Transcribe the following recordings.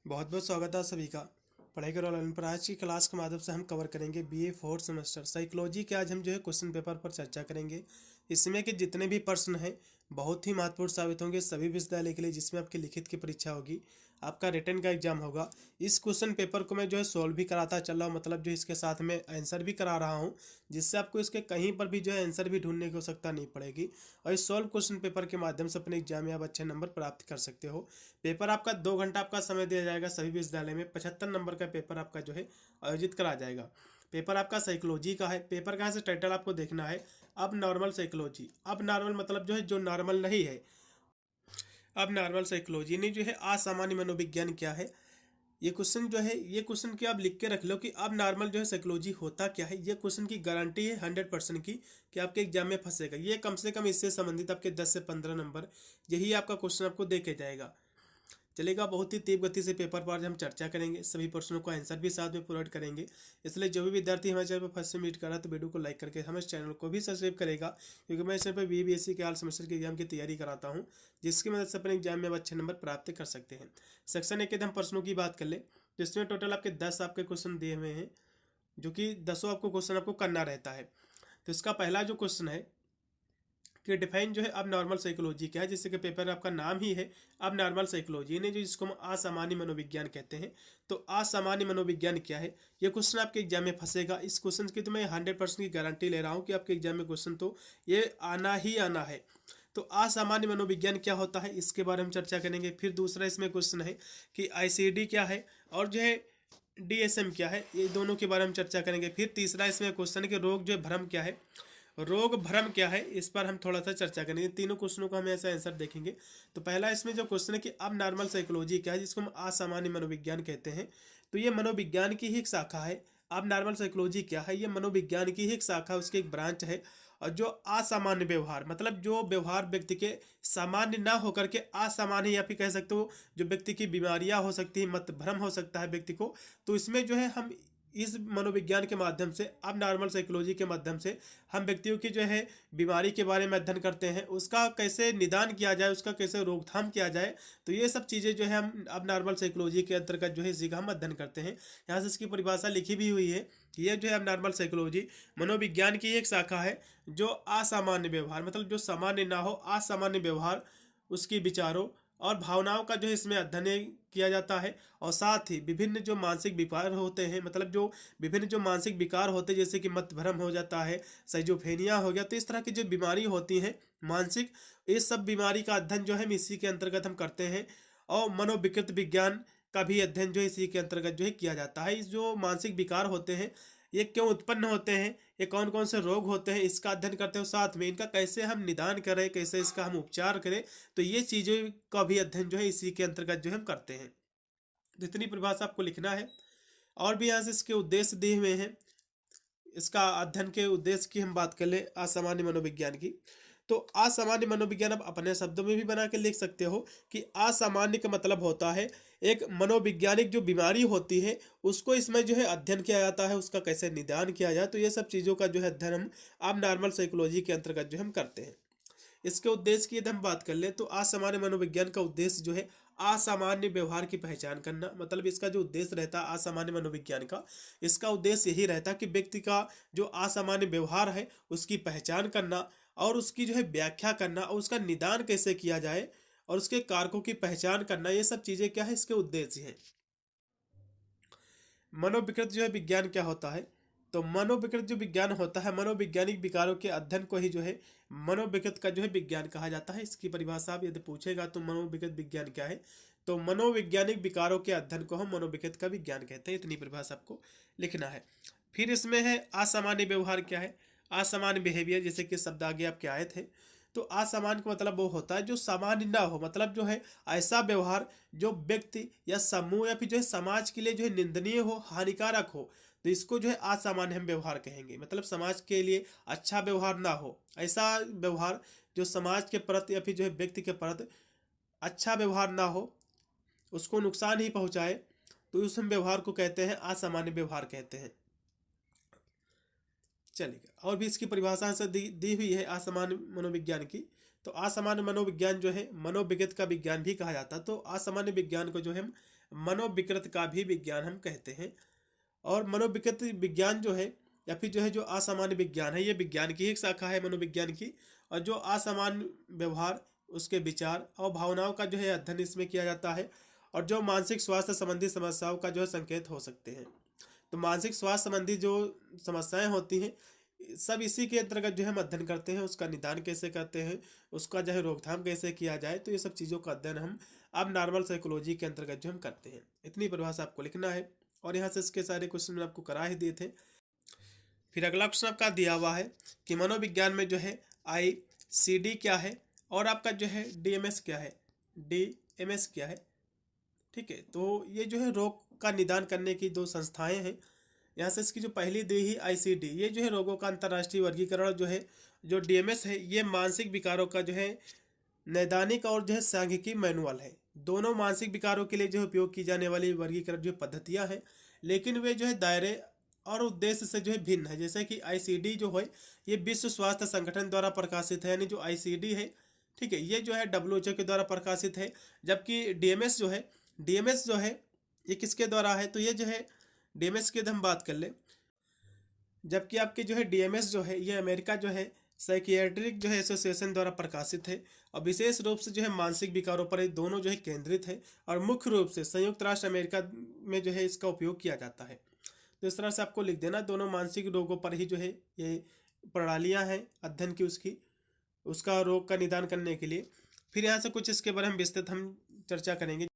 बहुत बहुत स्वागत है सभी का। पढ़ाई करो ऑनलाइन पर आज की क्लास के माध्यम से हम कवर करेंगे बीए फोर्थ सेमेस्टर साइकोलॉजी के। आज हम क्वेश्चन पेपर पर चर्चा करेंगे। इसमें के जितने भी प्रश्न हैं बहुत ही महत्वपूर्ण साबित होंगे सभी विश्वविद्यालय के लिए, जिसमें आपकी लिखित की परीक्षा होगी, आपका रिटन का एग्जाम होगा। इस क्वेश्चन पेपर को मैं सोल्व भी कराता चल रहा हूँ, मतलब इसके साथ में आंसर भी करा रहा हूँ, जिससे आपको इसके कहीं पर भी आंसर भी ढूंढने की आवश्यकता नहीं पड़ेगी। और इस सॉल्व क्वेश्चन पेपर के माध्यम से अपने एग्जाम में आप अच्छे नंबर प्राप्त कर सकते हो। पेपर आपका 2 घंटा आपका समय दिया जाएगा। सभी विश्वविद्यालय में 75 नंबर का पेपर आपका आयोजित करा जाएगा। पेपर आपका साइकोलॉजी का है। पेपर का से टाइटल आपको देखना है, अब नॉर्मल साइकोलॉजी। अब नॉर्मल मतलब जो नॉर्मल नहीं है। अब नॉर्मल साइकोलॉजी ने असामान्य मनोविज्ञान क्या है। ये क्वेश्चन की आप लिख के रख लो कि अब नॉर्मल साइकोलॉजी होता क्या है। ये क्वेश्चन की गारंटी है 100% की कि आपके एग्जाम में फंसेगा। ये कम से कम इससे संबंधित आपके 10 से 15 नंबर यही आपका क्वेश्चन आपको दे के जाएगा। चलेगा। बहुत ही तीव्र गति से पेपर पर हम चर्चा करेंगे, सभी प्रश्नों को आंसर भी साथ में प्रोवाइड करेंगे। इसलिए जो भी विद्यार्थी हमारे चैनल पर फर्स्ट से मीट कर रहा है तो वीडियो को लाइक करके हमारे चैनल को भी सब्सक्राइब करेगा, क्योंकि मैं इस चैनल पर बीएससी के ऑल सेमेस्टर के एग्जाम की तैयारी कराता हूँ, जिसकी मदद से अपने एग्जाम में आप अच्छे नंबर प्राप्त कर सकते हैं। सेक्शन 1 के हम प्रश्नों की बात कर ले, जिसमें टोटल आपके 10 आपके क्वेश्चन दिए हुए हैं, जो कि 10 आपको क्वेश्चन आपको करना रहता है। तो इसका पहला जो क्वेश्चन है कि डिफाइन अब नॉर्मल साइकोलॉजी क्या है, जिससे कि पेपर आपका नाम ही है अब नॉर्मल साइकोलॉजी ने जिसको हम असामान्य मनोविज्ञान कहते हैं। तो असामान्य मनोविज्ञान क्या है, ये क्वेश्चन आपके एग्जाम में फंसेगा। इस क्वेश्चन की तो मैं 100% की गारंटी ले रहा हूँ कि आपके एग्जाम में क्वेश्चन तो ये आना ही आना है। तो असामान्य मनोविज्ञान क्या होता है इसके बारे में चर्चा करेंगे। फिर दूसरा इसमें क्वेश्चन है कि आईसीडी क्या है और डीएसएम क्या है, ये दोनों के बारे में चर्चा करेंगे। फिर तीसरा इसमें क्वेश्चन है कि रोग भ्रम क्या है, रोग भ्रम क्या है, इस पर हम थोड़ा सा चर्चा करेंगे। तीनों क्वेश्चनों का हम ऐसा आंसर देखेंगे। तो पहला इसमें जो क्वेश्चन है कि अब नॉर्मल साइकोलॉजी क्या है, जिसको हम असामान्य मनोविज्ञान कहते हैं। तो ये मनोविज्ञान की ही एक शाखा है। अब नॉर्मल साइकोलॉजी क्या है, ये मनोविज्ञान की ही एक शाखा, उसकी एक ब्रांच है। और जो असामान्य व्यवहार मतलब जो व्यवहार व्यक्ति के सामान्य ना होकर के असामान्य, या फिर कह सकते हो जो व्यक्ति की बीमारियां हो सकती है, मत भ्रम हो सकता है व्यक्ति को, तो इसमें हम इस मनोविज्ञान के माध्यम से अब नॉर्मल साइकोलॉजी के माध्यम से हम व्यक्तियों की बीमारी के बारे में अध्ययन करते हैं, उसका कैसे निदान किया जाए, उसका कैसे रोकथाम किया जाए। तो ये सब चीज़ें हम अब नॉर्मल साइकोलॉजी के अंतर्गत इसी का हम अध्ययन करते हैं। यहाँ से इसकी परिभाषा लिखी भी हुई है कि ये अब नॉर्मल साइकोलॉजी मनोविज्ञान की एक शाखा है जो असामान्य व्यवहार मतलब जो सामान्य ना हो, असामान्य व्यवहार, उसकी विचारों और भावनाओं का इसमें अध्ययन किया जाता है। और साथ ही विभिन्न जो मानसिक विकार होते हैं, मतलब जो विभिन्न जो मानसिक विकार होते हैं, जैसे कि मत भ्रम हो जाता है, साइजोफ्रेनिया हो गया, तो इस तरह की जो बीमारी होती हैं मानसिक, इस सब बीमारी का अध्ययन हम इसी के अंतर्गत हम करते हैं। और मनोविकृत विज्ञान का भी अध्ययन इसी के अंतर्गत किया जाता है। इस जो मानसिक विकार होते हैं ये क्यों उत्पन्न होते हैं, ये कौन कौन से रोग होते हैं, इसका अध्ययन करते हो, साथ में इनका कैसे हम निदान करें, कैसे इसका हम उपचार करें। तो ये चीज़ों का भी अध्ययन इसी के अंतर्गत हम करते हैं। तो इतनी परिभाषा आपको लिखना है। और भी यहाँ से इसके उद्देश्य दिए हुए हैं। इसका अध्ययन के उद्देश्य की हम बात कर ले असामान्य मनोविज्ञान की, तो असामान्य मनोविज्ञान आप अपने शब्दों में भी बना के लिख सकते हो कि असामान्य का मतलब होता है एक मनोवैज्ञानिक जो बीमारी होती है उसको इसमें अध्ययन किया जाता है, उसका कैसे निदान किया जाए। तो ये सब चीज़ों का अध्ययन हम अब नॉर्मल साइकोलॉजी के अंतर्गत हम करते हैं। इसके उद्देश्य की यदि हम बात कर ले तो असामान्य मनोविज्ञान का उद्देश्य असामान्य व्यवहार की पहचान करना, मतलब इसका जो उद्देश्य रहता है असामान्य मनोविज्ञान का, इसका उद्देश्य यही रहता है कि व्यक्ति का जो असामान्य व्यवहार है उसकी पहचान करना और उसकी व्याख्या करना और उसका निदान कैसे किया जाए और उसके कारकों की पहचान करना। ये सब चीज़ें क्या है, इसके उद्देश्य हैं। मनोविकृत विज्ञान क्या होता है, तो मनोविकृत जो विज्ञान होता है मनोवैज्ञानिक विकारों के अध्ययन को ही मनोविकृत का विज्ञान कहा जाता है। इसकी परिभाषा आप यदि पूछेगा तो मनोविकृत विज्ञान क्या है, तो मनोवैज्ञानिक विकारों के अध्ययन को हम मनोविकृत का विज्ञान कहते हैं। इतनी परिभाषा आपको लिखना है। फिर इसमें है असामान्य व्यवहार क्या है, असामान्य बिहेवियर, जैसे कि शब्द आगे आपके आए थे। तो असामान्य का मतलब वो होता है जो सामान्य ना हो, मतलब ऐसा व्यवहार जो व्यक्ति या समूह या फिर समाज के लिए निंदनीय हो, हानिकारक हो, तो इसको असामान्य हम व्यवहार कहेंगे। मतलब समाज के लिए अच्छा व्यवहार ना हो, ऐसा व्यवहार जो समाज के प्रति या फिर व्यक्ति के प्रति अच्छा व्यवहार ना हो, उसको नुकसान ही पहुंचाए, तो उस हम व्यवहार को कहते हैं असामान्य व्यवहार कहते हैं। चलेगा। और भी इसकी परिभाषा से दी हुई है असामान्य मनोविज्ञान की। तो असामान्य मनोविज्ञान मनोविज्ञान का विज्ञान भी कहा जाता है। तो असामान्य विज्ञान को हम मनोविकृत का भी विज्ञान हम कहते हैं। और मनोविकृत विज्ञान जो है या फिर जो है जो असामान्य विज्ञान है, ये विज्ञान की एक शाखा है मनोविज्ञान की। और जो असामान्य व्यवहार, उसके विचार और भावनाओं का जो है अध्ययन इसमें किया जाता है। और जो मानसिक स्वास्थ्य संबंधी समस्याओं का जो है संकेत हो सकते हैं। तो मानसिक स्वास्थ्य संबंधी जो समस्याएं होती हैं, सब इसी के अंतर्गत जो है हम अध्ययन करते हैं। उसका निदान कैसे करते हैं, उसका जो है रोकथाम कैसे किया जाए, तो ये सब चीज़ों का अध्ययन हम अब नॉर्मल साइकोलॉजी के अंतर्गत जो हम करते हैं। इतनी परिभाषा आपको लिखना है और यहाँ से इसके सारे क्वेश्चन मैंने आपको करा ही दिए थे। फिर अगला क्वेश्चन आपका दिया हुआ है कि मनोविज्ञान में जो है ICD क्या है और आपका जो है DMS क्या है, DMS क्या है। ठीक है, तो ये जो है रोग का निदान करने की दो संस्थाएं हैं। यहाँ से इसकी जो पहली दी ही ICD, ये जो है रोगों का अंतर्राष्ट्रीय वर्गीकरण जो है। जो DMS है, ये मानसिक विकारों का जो है नैदानिक और जो है सांख्यिकी मैनुअल है। दोनों मानसिक विकारों के लिए जो उपयोग की जाने वाली वर्गीकरण जो पद्धतियाँ हैं, लेकिन वे जो है दायरे और उद्देश्य से जो है भिन्न है। जैसे कि ICD जो है ये विश्व स्वास्थ्य संगठन द्वारा प्रकाशित है, यानी जो ICD है, ठीक है, ये जो है WHO के द्वारा प्रकाशित है। जबकि DMS जो है ये किसके द्वारा है, तो ये जो है DMS की हम बात कर ले। जबकि आपकी जो है DMS जो है ये अमेरिका जो है साइकियाट्रिक जो है एसोसिएशन द्वारा प्रकाशित है और विशेष रूप से जो है मानसिक विकारों पर ये दोनों जो है केंद्रित है। और मुख्य रूप से संयुक्त राष्ट्र अमेरिका में जो है इसका उपयोग किया जाता है। तो इस तरह से आपको लिख देना, दोनों मानसिक रोगों पर ही जो है ये प्रणालियाँ हैं अध्ययन की, उसका रोग का निदान करने के लिए। फिर यहाँ से कुछ इसके बारे में विस्तृत हम चर्चा करेंगे।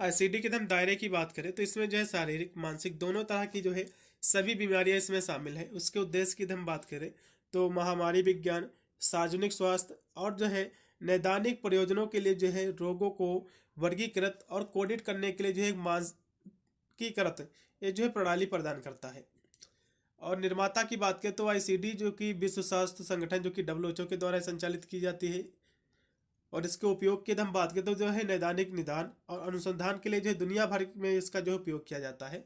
ICD के हम दायरे की बात करें तो इसमें जो है शारीरिक मानसिक दोनों तरह की जो है सभी बीमारियां इसमें शामिल है। उसके उद्देश्य की हम बात करें तो महामारी विज्ञान, सार्वजनिक स्वास्थ्य और जो है नैदानिक प्रयोजनों के लिए जो है रोगों को वर्गीकृत और कोडित करने के लिए जो है मानकीकृत ये जो है प्रणाली प्रदान करता है। और निर्माता की बात करें तो ICD जो कि विश्व स्वास्थ्य संगठन जो कि WHO के द्वारा संचालित की जाती है। और इसके उपयोग की हम बात करें तो जो है नैदानिक निदान और अनुसंधान के लिए जो है दुनिया भर में इसका जो है उपयोग किया जाता है।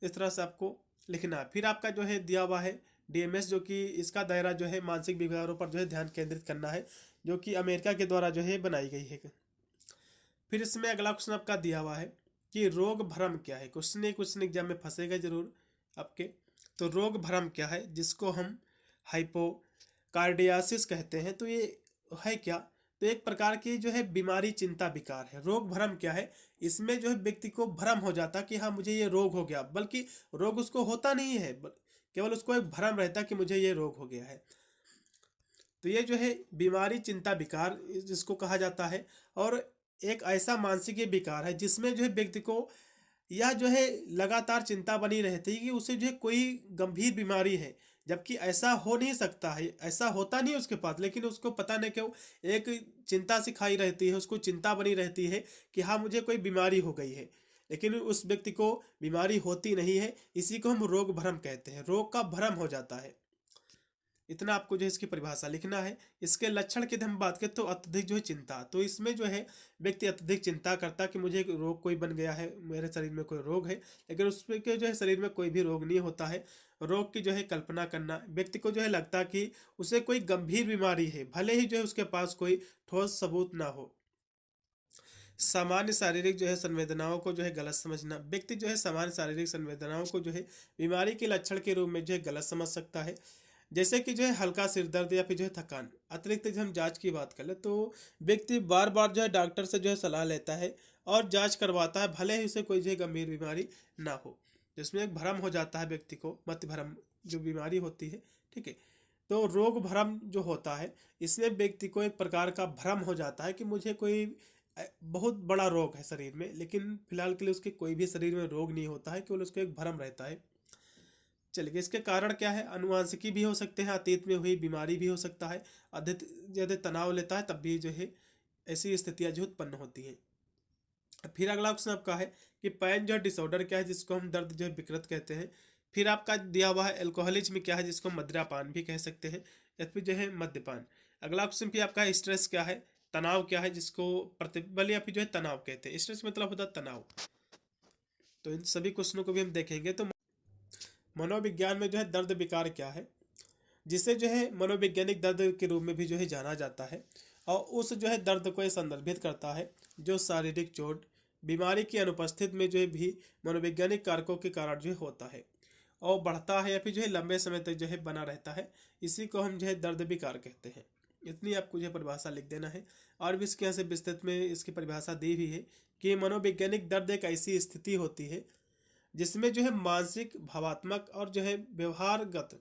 इस तरह से आपको लिखना है। फिर आपका जो है दिया हुआ है DMS, जो कि इसका दायरा जो है मानसिक विकारों पर जो है ध्यान केंद्रित करना है, जो कि अमेरिका के द्वारा जो है बनाई गई है। फिर इसमें अगला क्वेश्चन आपका दिया हुआ है कि रोग भ्रम क्या है। क्वेश्चन एग्जाम में फंसेगा जरूर आपके। तो रोग भ्रम क्या है, जिसको हम हाइपोकार्डियासिस कहते हैं, तो ये है क्या, तो एक प्रकार की जो है बीमारी चिंता विकार है। रोग भ्रम क्या है, इसमें जो है व्यक्ति को भ्रम हो जाता कि हाँ मुझे ये रोग हो गया, बल्कि रोग उसको होता नहीं है, केवल उसको एक भ्रम रहता कि मुझे ये रोग हो गया है। तो ये जो है बीमारी चिंता विकार जिसको कहा जाता है। और एक ऐसा मानसिक विकार है जिसमें जो है व्यक्ति को यह जो है लगातार चिंता बनी रहती है कि उसे जो है कोई गंभीर बीमारी है, जबकि ऐसा हो नहीं सकता है, ऐसा होता नहीं उसके पास, लेकिन उसको पता नहीं क्यों एक चिंता सिखाई रहती है, उसको चिंता बनी रहती है कि हाँ मुझे कोई बीमारी हो गई है, लेकिन उस व्यक्ति को बीमारी होती नहीं है। इसी को हम रोग भ्रम कहते हैं, रोग का भ्रम हो जाता है। इतना आपको जो है इसकी परिभाषा लिखना है। इसके लक्षण की हम बात करें तो अत्यधिक जो है चिंता, तो इसमें जो है व्यक्ति अत्यधिक चिंता करता कि मुझे रोग कोई बन गया है, मेरे शरीर में कोई रोग है, लेकिन उसके जो है शरीर में कोई भी रोग नहीं होता है। रोग की जो है कल्पना करना, व्यक्ति को जो है लगता कि उसे कोई गंभीर बीमारी है, भले ही जो है उसके पास कोई ठोस सबूत ना हो। सामान्य शारीरिक जो है संवेदनाओं को जो है गलत समझना, व्यक्ति जो है सामान्य शारीरिक संवेदनाओं को जो है बीमारी के लक्षण के रूप में जो है गलत समझ सकता है। जैसे कि जो है हल्का सिर दर्द या फिर जो है थकान। अतिरिक्त जो हम जांच की बात कर ले तो व्यक्ति बार बार जो है डॉक्टर से जो है सलाह लेता है और जांच करवाता है, भले ही उसे कोई जो है गंभीर बीमारी ना हो, जिसमें एक भ्रम हो जाता है व्यक्ति को, मत भ्रम जो बीमारी होती है। ठीक है, तो रोग भ्रम जो होता है इसमें व्यक्ति को एक प्रकार का भ्रम हो जाता है कि मुझे कोई बहुत बड़ा रोग है शरीर में, लेकिन फिलहाल के लिए उसके कोई भी शरीर में रोग नहीं होता है, केवल उसको एक भ्रम रहता है। चलिए, इसके कारण क्या है, अनुवांशिकी भी हो सकते हैं, अतीत में हुई बीमारी भी हो सकता है, अधिक ज़्यादा तनाव लेता है तब भी जो है ऐसी स्थितियां जो उत्पन्न होती हैं। फिर अगला क्वेश्चन आपका है कि पैन जो है डिसऑर्डर क्या है, जिसको हम दर्द जो है विकृत कहते हैं। फिर आपका दिया हुआ है एल्कोहलिज्म क्या है, जिसको हम मदिरापान भी कह सकते हैं, या फिर जो है मद्यपान। अगला क्वेश्चन फिर आपका है स्ट्रेस क्या है, तनाव क्या है, जिसको प्रतिबल या फिर जो है तनाव कहते हैं। स्ट्रेस मतलब होता है तनाव। तो इन सभी क्वेश्चनों को भी हम देखेंगे। तो मनोविज्ञान में जो है दर्द विकार क्या है, जिसे जो है मनोवैज्ञानिक दर्द के रूप में भी जो है जाना जाता है, और उस जो है दर्द को ये संदर्भित करता है जो शारीरिक चोट, बीमारी की अनुपस्थिति में जो है भी मनोवैज्ञानिक कारकों के कारण जो है होता है और बढ़ता है या फिर जो है लंबे समय तक जो है बना रहता है। इसी को हम जो है दर्द विकार कहते हैं। इतनी आपको जो है परिभाषा लिख देना है। और भी इसके यहाँ से विस्तृत में इसकी परिभाषा दी हुई है कि मनोवैज्ञानिक दर्द एक ऐसी स्थिति होती है जिसमें जो है मानसिक, भावात्मक और जो है व्यवहारगत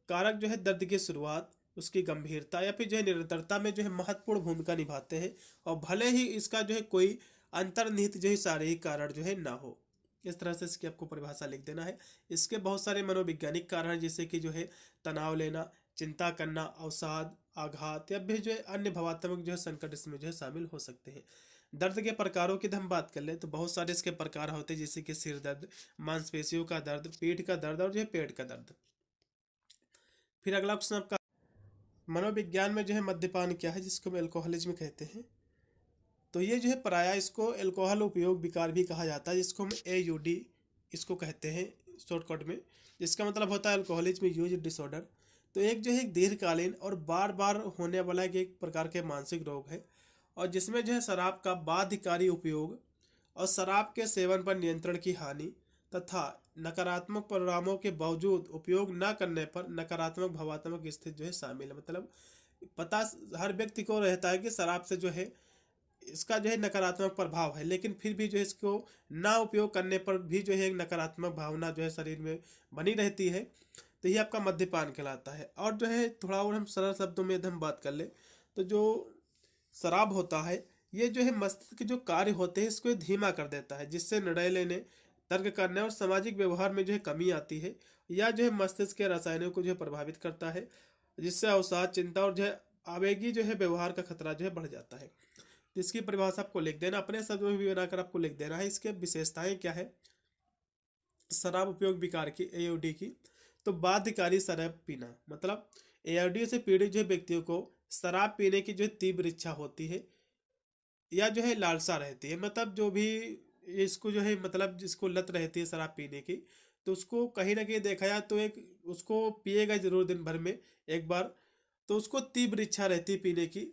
कारक जो है दर्द की शुरुआत, उसकी गंभीरता या फिर जो है निरंतरता में जो है महत्वपूर्ण भूमिका निभाते हैं। और भले ही इसका जो है कोई अंतर्निहित जो है शारीरिक कारण जो है ना हो। इस तरह से इसकी आपको परिभाषा लिख देना है। इसके बहुत सारे मनोवैज्ञानिक कारण हैं, जैसे कि जो है तनाव लेना, चिंता करना, अवसाद, आघात या फिर जो है अन्य भावात्मक जो है संकट इसमें जो है शामिल हो सकते हैं। दर्द के प्रकारों की हम बात कर ले तो बहुत सारे इसके प्रकार होते हैं, जैसे कि सिर दर्द, मांसपेशियों का दर्द, पीठ का दर्द और जो है पेट का दर्द। फिर अगला क्वेश्चन आपका, मनोविज्ञान में जो है मद्यपान क्या है, जिसको हम एल्कोहलिज्म कहते हैं। तो ये जो है प्रायः इसको अल्कोहल उपयोग विकार भी कहा जाता है, जिसको हम AUD इसको कहते हैं शॉर्टकट में, जिसका मतलब होता है अल्कोहलिज्म यूज डिसऑर्डर। तो एक जो है एक दीर्घकालीन और बार बार होने वाला एक प्रकार के मानसिक रोग है, और जिसमें जो है शराब का बाध्यकारी उपयोग और शराब के सेवन पर नियंत्रण की हानि तथा नकारात्मक परिणामों के बावजूद उपयोग न करने पर नकारात्मक भावात्मक स्थिति जो है शामिल है। मतलब पता हर व्यक्ति को रहता है कि शराब से जो है इसका जो है नकारात्मक प्रभाव है, लेकिन फिर भी जो है इसको ना उपयोग करने पर भी जो है एक नकारात्मक भावना जो है शरीर में बनी रहती है। तो ये आपका मद्यपान कहलाता है। और जो है थोड़ा और हम सरल शब्दों में यदि हम बात कर ले तो जो शराब होता है ये जो है मस्तिष्क के जो कार्य होते हैं इसको धीमा कर देता है, जिससे निर्णय लेने, तर्क करने और सामाजिक व्यवहार में जो है कमी आती है, या जो है मस्तिष्क के रसायनों को जो है प्रभावित करता है, जिससे अवसाद, चिंता और जो है आवेगी जो है व्यवहार का खतरा जो है बढ़ जाता है। तो इसकी परिभाषा आपको लिख देना, अपने शब्दों में भी बनाकर आपको लिख देना है। इसके विशेषताएं क्या है शराब उपयोग विकार की, AUD की। तो बाध्यकारी शराब पीना, मतलब AUD से पीड़ित जो व्यक्तियों को शराब पीने की जो तीव्र इच्छा होती है या जो है लालसा रहती है, मतलब जो भी इसको जो है मतलब जिसको लत रहती है शराब पीने की, तो उसको कहीं ना कहीं देखा जाए तो एक उसको पिएगा जरूर दिन भर में एक बार, तो उसको तीव्र इच्छा रहती है पीने की।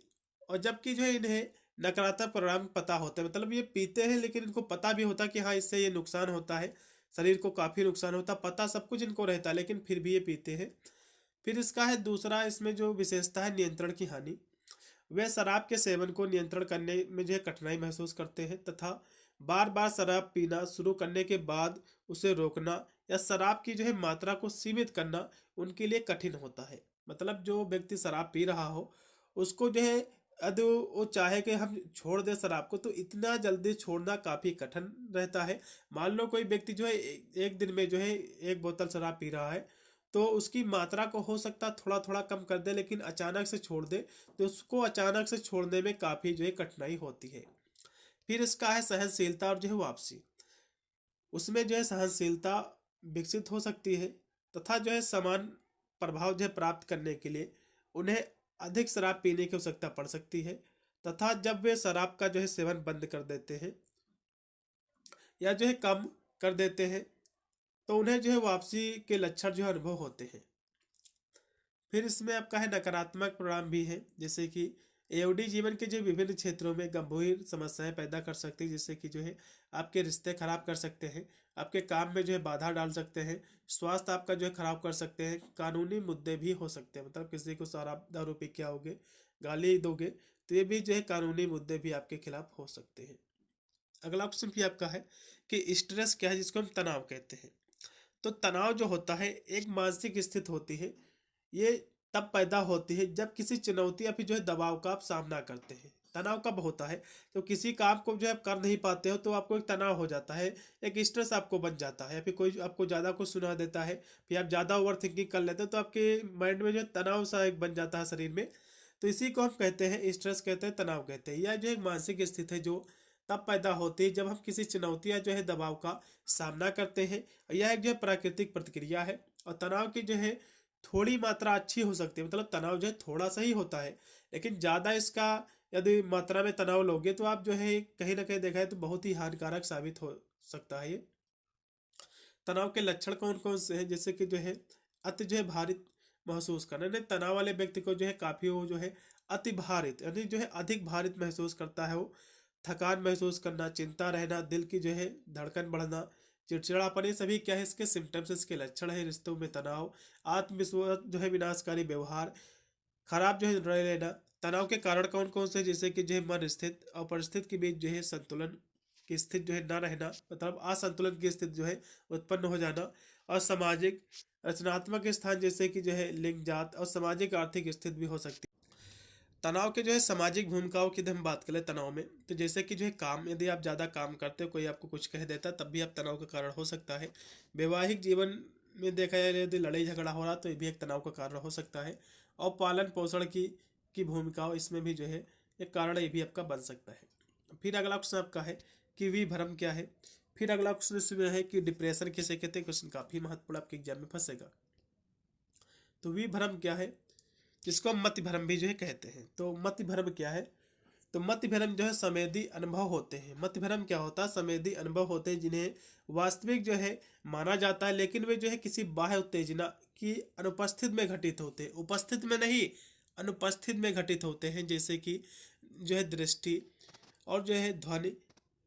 और जबकि जो है इन्हें नकारात्मक परिणाम पता होता है, मतलब ये पीते हैं लेकिन इनको पता भी होता है कि हाँ इससे ये नुकसान होता है, शरीर को काफ़ी नुकसान होता है, पता सब कुछ इनको रहता है, लेकिन फिर भी ये पीते हैं। फिर इसका है दूसरा, इसमें जो विशेषता है नियंत्रण की हानि। वे शराब के सेवन को नियंत्रण करने में जो है कठिनाई महसूस करते हैं तथा बार बार शराब पीना शुरू करने के बाद उसे रोकना या शराब की जो है मात्रा को सीमित करना उनके लिए कठिन होता है। मतलब जो व्यक्ति शराब पी रहा हो उसको जो है यदि वो चाहे कि हम छोड़ दे शराब को, तो इतना जल्दी छोड़ना काफ़ी कठिन रहता है। मान लो कोई व्यक्ति जो है एक दिन में जो है 1 बोतल शराब पी रहा है, तो उसकी मात्रा को हो सकता है थोड़ा थोड़ा कम कर दे, लेकिन अचानक से छोड़ दे तो उसको अचानक से छोड़ने में काफ़ी जो है कठिनाई होती है। फिर इसका है सहनशीलता और जो है वापसी। उसमें जो है सहनशीलता विकसित हो सकती है तथा जो है समान प्रभाव जो है प्राप्त करने के लिए उन्हें अधिक शराब पीने की आवश्यकता पड़ सकती है, तथा जब वे शराब का जो है सेवन बंद कर देते हैं या जो है कम कर देते हैं तो उन्हें जो है वापसी के लक्षण जो है अनुभव होते हैं। फिर इसमें आपका है नकारात्मक परिणाम भी है, जैसे कि AUD जीवन के जो विभिन्न क्षेत्रों में गंभीर समस्याएं पैदा कर सकती है, जैसे कि जो है आपके रिश्ते खराब कर सकते हैं, आपके काम में जो है बाधा डाल सकते हैं, स्वास्थ्य आपका जो है खराब कर सकते हैं, कानूनी मुद्दे भी हो सकते हैं, मतलब किसी को शराब दारू पी के आओगे, गाली दोगे तो ये भी जो है कानूनी मुद्दे भी आपके खिलाफ हो सकते हैं। अगला क्वेश्चन भी आपका है कि स्ट्रेस क्या है, जिसको हम तनाव कहते हैं। तो तनाव जो होता है एक मानसिक स्थिति होती है, ये तब पैदा होती है जब किसी चुनौती या फिर जो है दबाव का आप सामना करते हैं। तनाव कब होता है, तो किसी काम को जो है आप कर नहीं पाते हो तो आपको एक तनाव हो जाता है, एक स्ट्रेस आपको बन जाता है, या फिर कोई आपको ज़्यादा कुछ सुना देता है, फिर आप ज़्यादा ओवर थिंकिंग कर लेते हो तो आपके माइंड में जो है तनाव सा एक बन जाता है शरीर में। तो इसी को हम कहते हैं स्ट्रेस कहते हैं, तनाव कहते हैं। यह जो एक मानसिक स्थिति है जो तब पैदा होती है जब हम किसी चुनौती या जो है दबाव का सामना करते हैं। यह एक जो है प्राकृतिक प्रतिक्रिया है, और तनाव की जो है थोड़ी मात्रा अच्छी हो सकती है, मतलब तनाव जो है थोड़ा सा ही होता है, लेकिन ज़्यादा इसका यदि मात्रा में तनाव लोगे तो आप जो है कहीं ना कहीं देखा है तो बहुत ही हानिकारक साबित हो सकता है ये। तनाव के लक्षण कौन कौन से हैं, जैसे कि जो है अति जो है भारित महसूस करना, नहीं तनाव वाले व्यक्ति को जो है काफ़ी वो जो है अति भारित यानी जो है अधिक भारित महसूस करता है वो, थकान महसूस करना, चिंता रहना, दिल की जो है धड़कन बढ़ना, चिड़चिड़ापन, ये सभी क्या है इसके सिम्टम्स, इसके लक्षण है। रिश्तों में तनाव, आत्मविश्वास जो है विनाशकारी व्यवहार, खराब जो है निर्णय लेना। तनाव के कारण कौन कौन से, जैसे कि जो है मन स्थिति और परिस्थिति के बीच जो है संतुलन की स्थिति जो है ना रहना, मतलब असंतुलन की स्थिति जो है उत्पन्न हो जाना। और सामाजिक रचनात्मक स्थान, जैसे कि जो है लिंग, जात और सामाजिक आर्थिक स्थिति भी हो सकती है। तनाव के जो है सामाजिक भूमिकाओं की यदि हम बात करें तनाव में, तो जैसे कि जो है काम, यदि आप ज़्यादा काम करते हो, कोई आपको कुछ कह देता तब भी आप तनाव का कारण हो सकता है। वैवाहिक जीवन में देखा जाए यदि लड़ाई झगड़ा हो रहा तो ये भी एक तनाव का कारण हो सकता है। और पालन पोषण की भूमिकाओं, इसमें भी जो है एक कारण ये भी आपका बन सकता है। फिर अगला क्वेश्चन आपका है कि विभ्रम क्या है। फिर अगला क्वेश्चन इसमें है कि डिप्रेशन किसे कहते हैं। क्वेश्चन काफ़ी महत्वपूर्ण आपके एग्जाम में फंसेगा। तो विभ्रम क्या है, जिसको हम मति भ्रम भी जो है कहते हैं। तो मति भ्रम क्या है, तो मति भ्रम जो है संवेदी अनुभव होते हैं। मति भ्रम क्या होता है, संवेदी अनुभव होते हैं जिन्हें वास्तविक जो है माना जाता है, लेकिन वे जो है किसी बाह्य उत्तेजना की अनुपस्थित में घटित होते हैं। उपस्थित में नहीं, अनुपस्थित में घटित होते हैं। जैसे कि जो है दृष्टि और जो है ध्वनि,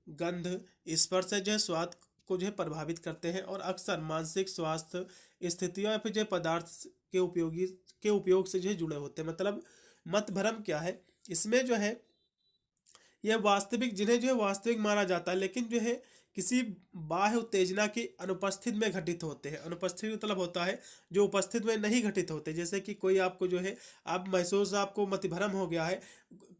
गंध, स्पर्श जो है स्वाद को जो है प्रभावित करते हैं और अक्सर मानसिक स्वास्थ्य स्थितियों या फिर जो है पदार्थ के उपयोग से जो है जुड़े होते हैं। मतलब मत भ्रम क्या है, इसमें जो है यह वास्तविक, जिन्हें जो है वास्तविक माना जाता है, लेकिन जो है किसी बाह्य उत्तेजना की अनुपस्थित में घटित होते हैं। अनुपस्थित मतलब होता है जो उपस्थित में नहीं घटित होते। जैसे कि कोई आपको जो है आप महसूस, आपको मतिभ्रम हो गया है,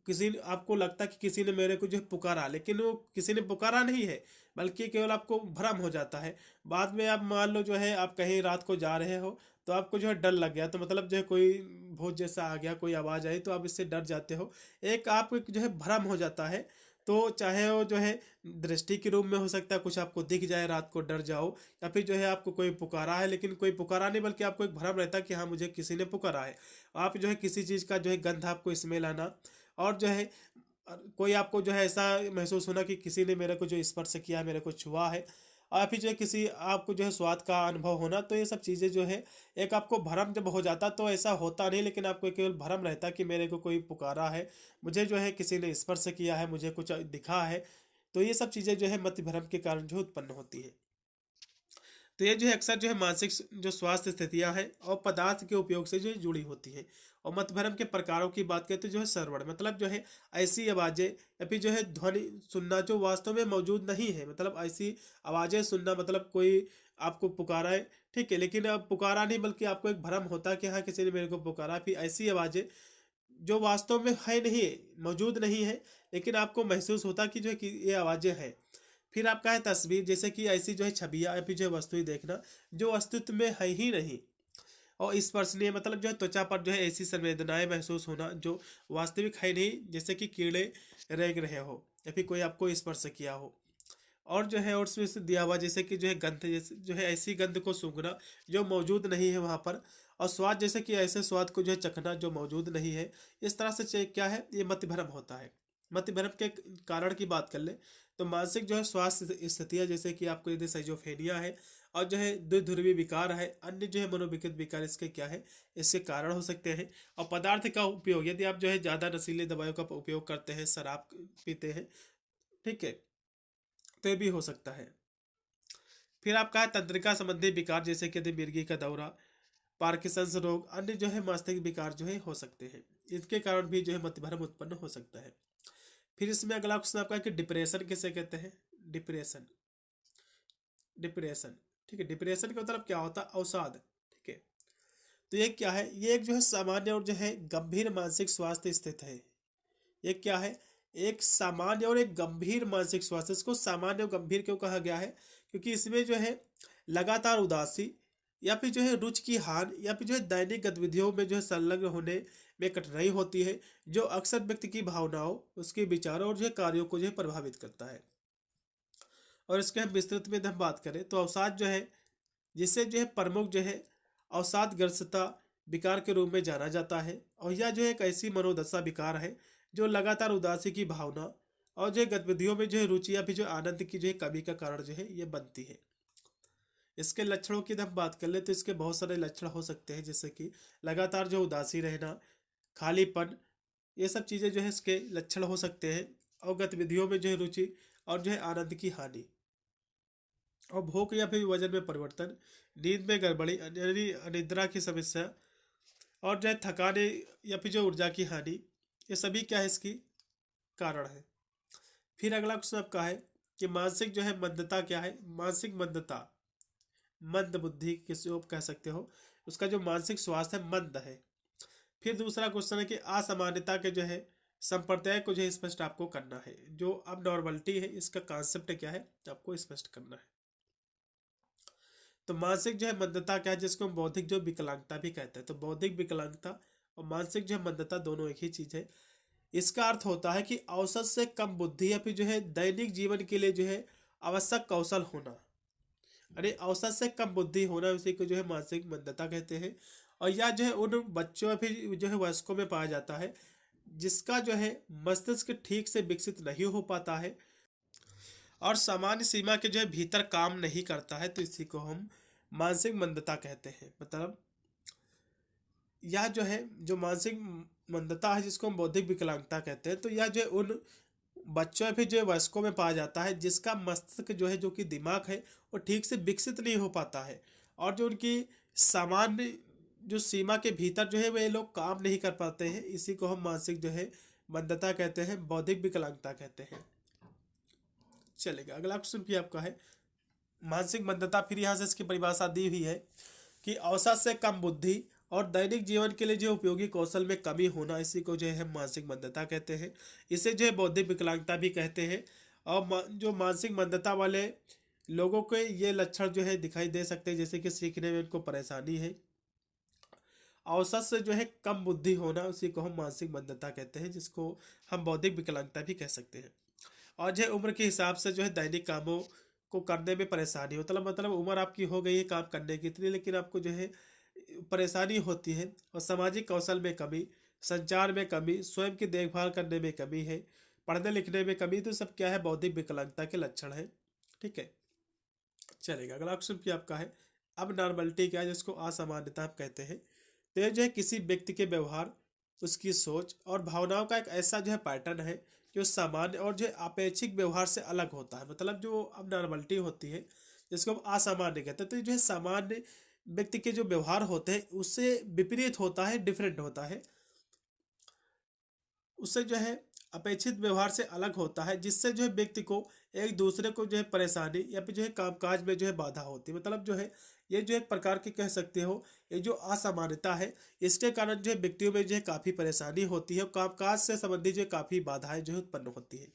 किसी आपको लगता कि किसी ने मेरे को जो है पुकारा, लेकिन वो किसी ने पुकारा नहीं है, बल्कि केवल आपको भ्रम हो जाता है। बाद में आप मान लो जो है आप कहीं रात को जा रहे हो तो आपको जो है डर लग गया, तो मतलब जो है कोई भूत जैसा आ गया, कोई आवाज़ आई तो आप इससे डर जाते हो। एक आप जो है भ्रम हो जाता है। तो चाहे वो जो है दृष्टि के रूप में हो सकता है, कुछ आपको दिख जाए, रात को डर जाओ, या फिर जो है आपको कोई पुकारा है, लेकिन कोई पुकारा नहीं, बल्कि आपको एक भ्रम रहता है कि हाँ मुझे किसी ने पुकारा है। आप जो है किसी चीज़ का जो है गंध आपको स्मेल आना, और जो है कोई आपको जो है ऐसा महसूस होना कि किसी ने मेरे को जो स्पर्श किया, मेरे को छुआ है, और फिर जो है किसी आपको जो है स्वाद का अनुभव होना। तो ये सब चीज़ें जो है एक आपको भ्रम जब हो जाता तो ऐसा होता नहीं, लेकिन आपको केवल भ्रम रहता कि मेरे को कोई पुकारा है, मुझे जो है किसी ने स्पर्श किया है, मुझे कुछ दिखा है। तो ये सब चीज़ें जो है मति भ्रम के कारण जो उत्पन्न होती है। तो ये जो है अक्सर जो है मानसिक जो स्वास्थ्य स्थितियां हैं और पदार्थ के उपयोग से जो है जुड़ी होती हैं। और मतभ्रम के प्रकारों की बात करें तो जो है श्रवण, मतलब जो है ऐसी आवाज़ें या फिर जो है ध्वनि सुनना जो वास्तव में मौजूद नहीं है। मतलब ऐसी आवाज़ें सुनना, मतलब कोई आपको पुकारा है, ठीक है, लेकिन अब पुकारा नहीं, बल्कि आपको एक भ्रम होता है कि हाँ किसी ने मेरे को पुकारा। फिर ऐसी आवाज़ें जो वास्तव में है नहीं, मौजूद नहीं है, लेकिन आपको महसूस होता कि जो है कि ये आवाज़ें हैं। फिर आपका है तस्वीर, जैसे कि ऐसी जो है छवियाँ या फिर जो है वस्तुएं देखना जो अस्तित्व में है ही नहीं। और स्पर्शनीय, मतलब जो है त्वचा पर जो है ऐसी संवेदनाएं महसूस होना जो वास्तविक है नहीं, जैसे कि कीड़े रेंग रहे हो या फिर कोई आपको स्पर्श किया हो। और जो है और उसमें से दिया हुआ, जैसे कि जो है गंध, जैसे जो है ऐसी गंध को सूंघना जो मौजूद नहीं है वहाँ पर। और स्वाद, जैसे कि ऐसे स्वाद को जो है चखना जो मौजूद नहीं है। इस तरह से क्या है, ये मतिभ्रम होता है। मतिभ्रम के कारण की बात कर ले तो मानसिक जो है स्वास्थ्य स्थितियाँ, जैसे कि आपको यदि साइजोफ्रेनिया है और जो है द्विध्रुवी विकार है, अन्य जो है मनोविकृत विकार, इसके क्या है, इसके कारण हो सकते हैं। और पदार्थ का उपयोग, यदि आप जो है ज़्यादा नशीले दवाइयों का उपयोग करते हैं, शराब पीते हैं, ठीक है, तो ये भी हो सकता है। फिर आपका है तंत्रिका संबंधी विकार, जैसे कि यदि मिर्गी का दौरा, पार्किंसंस रोग, अन्य जो है मस्तिष्क विकार जो है हो सकते हैं। इसके कारण भी जो है मतिभ्रम उत्पन्न हो सकता है। फिर इसमें अगला क्वेश्चन आपका है कि डिप्रेशन किसे कहते हैं। डिप्रेशन, डिप्रेशन, ठीक है, डिप्रेशन का मतलब क्या होता है, अवसाद, ठीक है। तो ये क्या है, ये एक जो है सामान्य और जो है गंभीर मानसिक स्वास्थ्य स्थिति है। ये क्या है, एक सामान्य और एक गंभीर मानसिक स्वास्थ्य। इसको सामान्य और गंभीर क्यों कहा गया है, क्योंकि इसमें जो है लगातार उदासी या फिर जो है रुचि की हार या फिर जो है दैनिक गतिविधियों में जो है संलग्न होने में कठिनाई होती है, जो अक्सर व्यक्ति की भावनाओं, उसके विचारों और जो है कार्यों को जो है प्रभावित करता है। और इसके हम विस्तृत में हम बात करें तो अवसाद जो है, जिसे जो है प्रमुख जो है अवसादग्रस्तता विकार के रूप में जाना जाता है। और यह जो है एक ऐसी मनोदशा विकार है जो लगातार उदासी की भावना और जो है गतिविधियों में जो है रुचि या फिर जो आनंद की जो है कमी का कारण जो है ये बनती है। इसके लक्षणों की हम बात कर ले तो इसके बहुत सारे लक्षण हो सकते हैं, जैसे कि लगातार जो उदासी रहना, खालीपन, ये सब चीज़ें जो है इसके लक्षण हो सकते हैं। और गतिविधियों में जो है रुचि, और जो है आनंद की हानि, और भूख या फिर वजन में परिवर्तन, नींद में गड़बड़ी यानी अनिद्रा की समस्या, और जो है थकान या फिर जो ऊर्जा की हानि, ये सभी क्या है इसकी कारण है। फिर अगला क्वेश्चन आपका है कि मानसिक जो है मंदता क्या है। मानसिक मंदता, मंद बुद्धि किसी को कह सकते हो, उसका जो मानसिक स्वास्थ्य है मंद है। फिर दूसरा क्वेश्चन है कि असामान्यता के जो है संप्रदाय को जो है स्पष्ट आपको करना है। जो अब नॉर्मलिटी है इसका कॉन्सेप्ट क्या है आपको स्पष्ट करना है। तो मानसिक जो है मंदता क्या है, जिसको हम बौद्धिक जो विकलांगता भी कहते हैं। तो बौद्धिक विकलांगता और मानसिक जो है मंदता दोनों एक ही चीज है। इसका अर्थ होता है कि औसत से कम बुद्धि या फिर जो है दैनिक जीवन के लिए जो है आवश्यक कौशल होना, अरे औसत से कम बुद्धि होना, उसी को जो है मानसिक मंदता कहते हैं। और यह जो है उन बच्चों या फिर जो है वयस्कों में पाया जाता है जिसका जो है मस्तिष्क ठीक से विकसित नहीं हो पाता है और सामान्य सीमा के जो है भीतर काम नहीं करता है। तो इसी को हम मानसिक मंदता कहते हैं। मतलब यह जो है जो मानसिक मंदता है जिसको हम बौद्धिक विकलांगता कहते हैं, तो यह जो है उन बच्चों या फिर जो है वयस्कों में पाया जाता है जिसका मस्तिष्क जो है, जो कि दिमाग है, वो ठीक से विकसित नहीं हो पाता है और जो उनकी सामान्य जो सीमा के भीतर जो है वे लोग काम नहीं कर पाते हैं। इसी को हम मानसिक जो है मंदता कहते हैं, बौद्धिक विकलांगता कहते हैं। चलेगा, अगला क्वेश्चन भी आपका है मानसिक मंदता। फिर यहाँ से इसकी परिभाषा दी हुई है कि औसत से कम बुद्धि और दैनिक जीवन के लिए जो उपयोगी कौशल में कमी होना, इसी को जो है मानसिक मंदता कहते हैं। इसे जो है बौद्धिक विकलांगता भी कहते हैं। और जो मानसिक मंदता वाले लोगों के ये लक्षण जो है दिखाई दे सकते हैं, जैसे कि सीखने में उनको परेशानी है, औसत से जो है कम बुद्धि होना, उसी को हम मानसिक मंदता कहते हैं, जिसको हम बौद्धिक विकलांगता भी कह सकते हैं। और जो है उम्र के हिसाब से जो है दैनिक कामों को करने में परेशानी हो, मतलब उम्र आपकी हो गई है काम करने की इतनी, लेकिन आपको जो है परेशानी होती है। और सामाजिक कौशल में कमी, संचार में कमी, स्वयं की देखभाल करने में कमी है, पढ़ने लिखने में कमी, तो सब क्या है बौद्धिक विकलांगता के लक्षण है। ठीक है, चलेगा, अगला क्वेश्चन भी आपका है अब नॉर्मलिटी क्या है, जिसको असामान्यता आप कहते हैं। तो ये जो है किसी व्यक्ति के व्यवहार, उसकी सोच और भावनाओं का एक ऐसा जो है पैटर्न है जो सामान्य और जो अपेक्षित व्यवहार से अलग होता है। मतलब जो अब नॉर्मलिटी होती है जिसको हम असामान्य कहते हैं, तो जो है सामान्य व्यक्ति के जो व्यवहार होते हैं उससे विपरीत होता है, डिफरेंट होता है, उससे जो है अपेक्षित व्यवहार से अलग होता है, जिससे जो है व्यक्ति को एक दूसरे को जो है परेशानी या फिर जो है कामकाज में जो है बाधा होती है। मतलब जो है ये जो एक प्रकार की कह सकते हो, ये जो असामान्यता है इसके कारण जो है व्यक्तियों में जो है काफ़ी परेशानी होती है और कामकाज से संबंधित जो है काफ़ी बाधाएं जो है उत्पन्न होती है।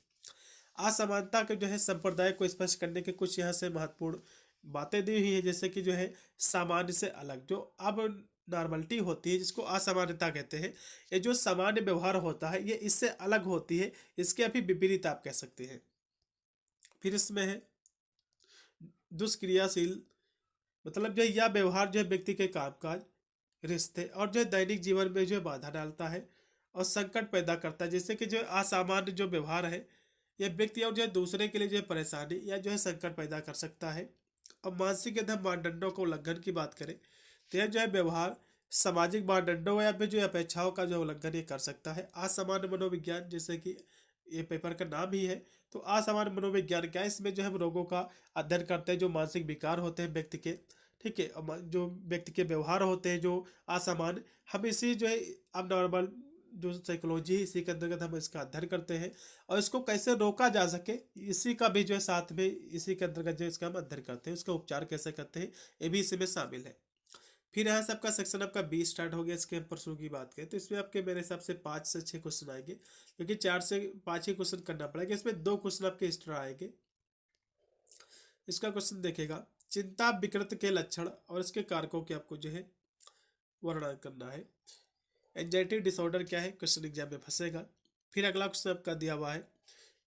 असमानता के जो है संप्रदाय को स्पष्ट करने के कुछ यहाँ से महत्वपूर्ण बातें दी हुई है, जैसे कि जो है सामान्य से अलग, जो अब नॉर्मलिटी होती है जिसको असामान्यता कहते हैं, ये जो सामान्य व्यवहार होता है ये इससे अलग होती है, इसके अभी विपरीत आप कह सकते हैं। फिर इसमें है दुष्क्रियाशील, मतलब जो यह व्यवहार जो है व्यक्ति के कामकाज, रिश्ते और जो है दैनिक जीवन में जो है बाधा डालता है और संकट पैदा करता है। जैसे कि जो असामान्य जो व्यवहार है यह व्यक्ति और जो है दूसरे के लिए जो है परेशानी या जो है संकट पैदा कर सकता है। अब मानसिक यदि हम मानदंडों को उल्लंघन की बात करें तो यह जो है व्यवहार सामाजिक मानदंडों या फिर जो अपेक्षाओं का जो उल्लंघन ये कर सकता है। असामान्य मनोविज्ञान, जैसे कि ये पेपर का नाम ही है, तो असामान्य मनोविज्ञान क्या है, इसमें जो है हम रोगों का अध्ययन करते हैं जो मानसिक विकार होते हैं व्यक्ति के। ठीक है, जो व्यक्ति के व्यवहार होते हैं जो असामान्य, हम इसी जो है अब नॉर्मल जो साइकोलॉजी है इसी के अंतर्गत हम इसका अध्ययन करते हैं और इसको कैसे रोका जा सके इसी का भी जो है साथ में इसी के अंतर्गत जो इसका हम अध्ययन करते हैं, उसका उपचार कैसे करते हैं ये भी इसी में शामिल है। फिर यहाँ से आपका सेक्शन आपका 20 स्टार्ट हो गया। इसके हम प्रश्नों की बात करें तो इसमें आपके मेरे हिसाब से 5 से 6 क्वेश्चन आएंगे, क्योंकि 4 से 5 ही क्वेश्चन करना पड़ेगा। इसमें 2 क्वेश्चन आपके एक्स्ट्रा आएंगे। इसका क्वेश्चन देखेगा चिंता विकृत के लक्षण और इसके कारकों के आपको जो है वर्णन करना है। एंजाइटी डिसऑर्डर क्या है, क्वेश्चन एग्जाम में फंसेगा। फिर अगला क्वेश्चन आपका दिया हुआ है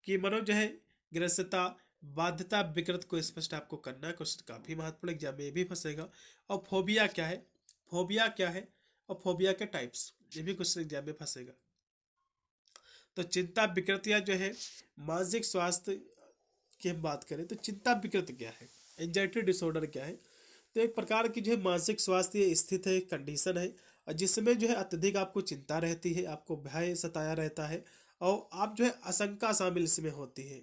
कि मनो जो है ग्रस्तता बाध्यता विकृत को स्पष्ट आपको करना है, क्वेश्चन काफी महत्वपूर्ण एग्जाम में ये भी फंसेगा। और फोबिया क्या है, फोबिया क्या है और फोबिया के टाइप्स, ये भी क्वेश्चन एग्जाम में फंसेगा। तो चिंता विकृतियां जो है मानसिक स्वास्थ्य की हम बात करें तो चिंता विकृत क्या है, एंजाइटी डिसऑर्डर क्या है, तो एक प्रकार की जो है मानसिक स्वास्थ्य स्थित है, कंडीशन है, और जिसमें जो है अत्यधिक आपको चिंता रहती है, आपको भय सताया रहता है, और आप जो है आशंका शामिल इसमें होती है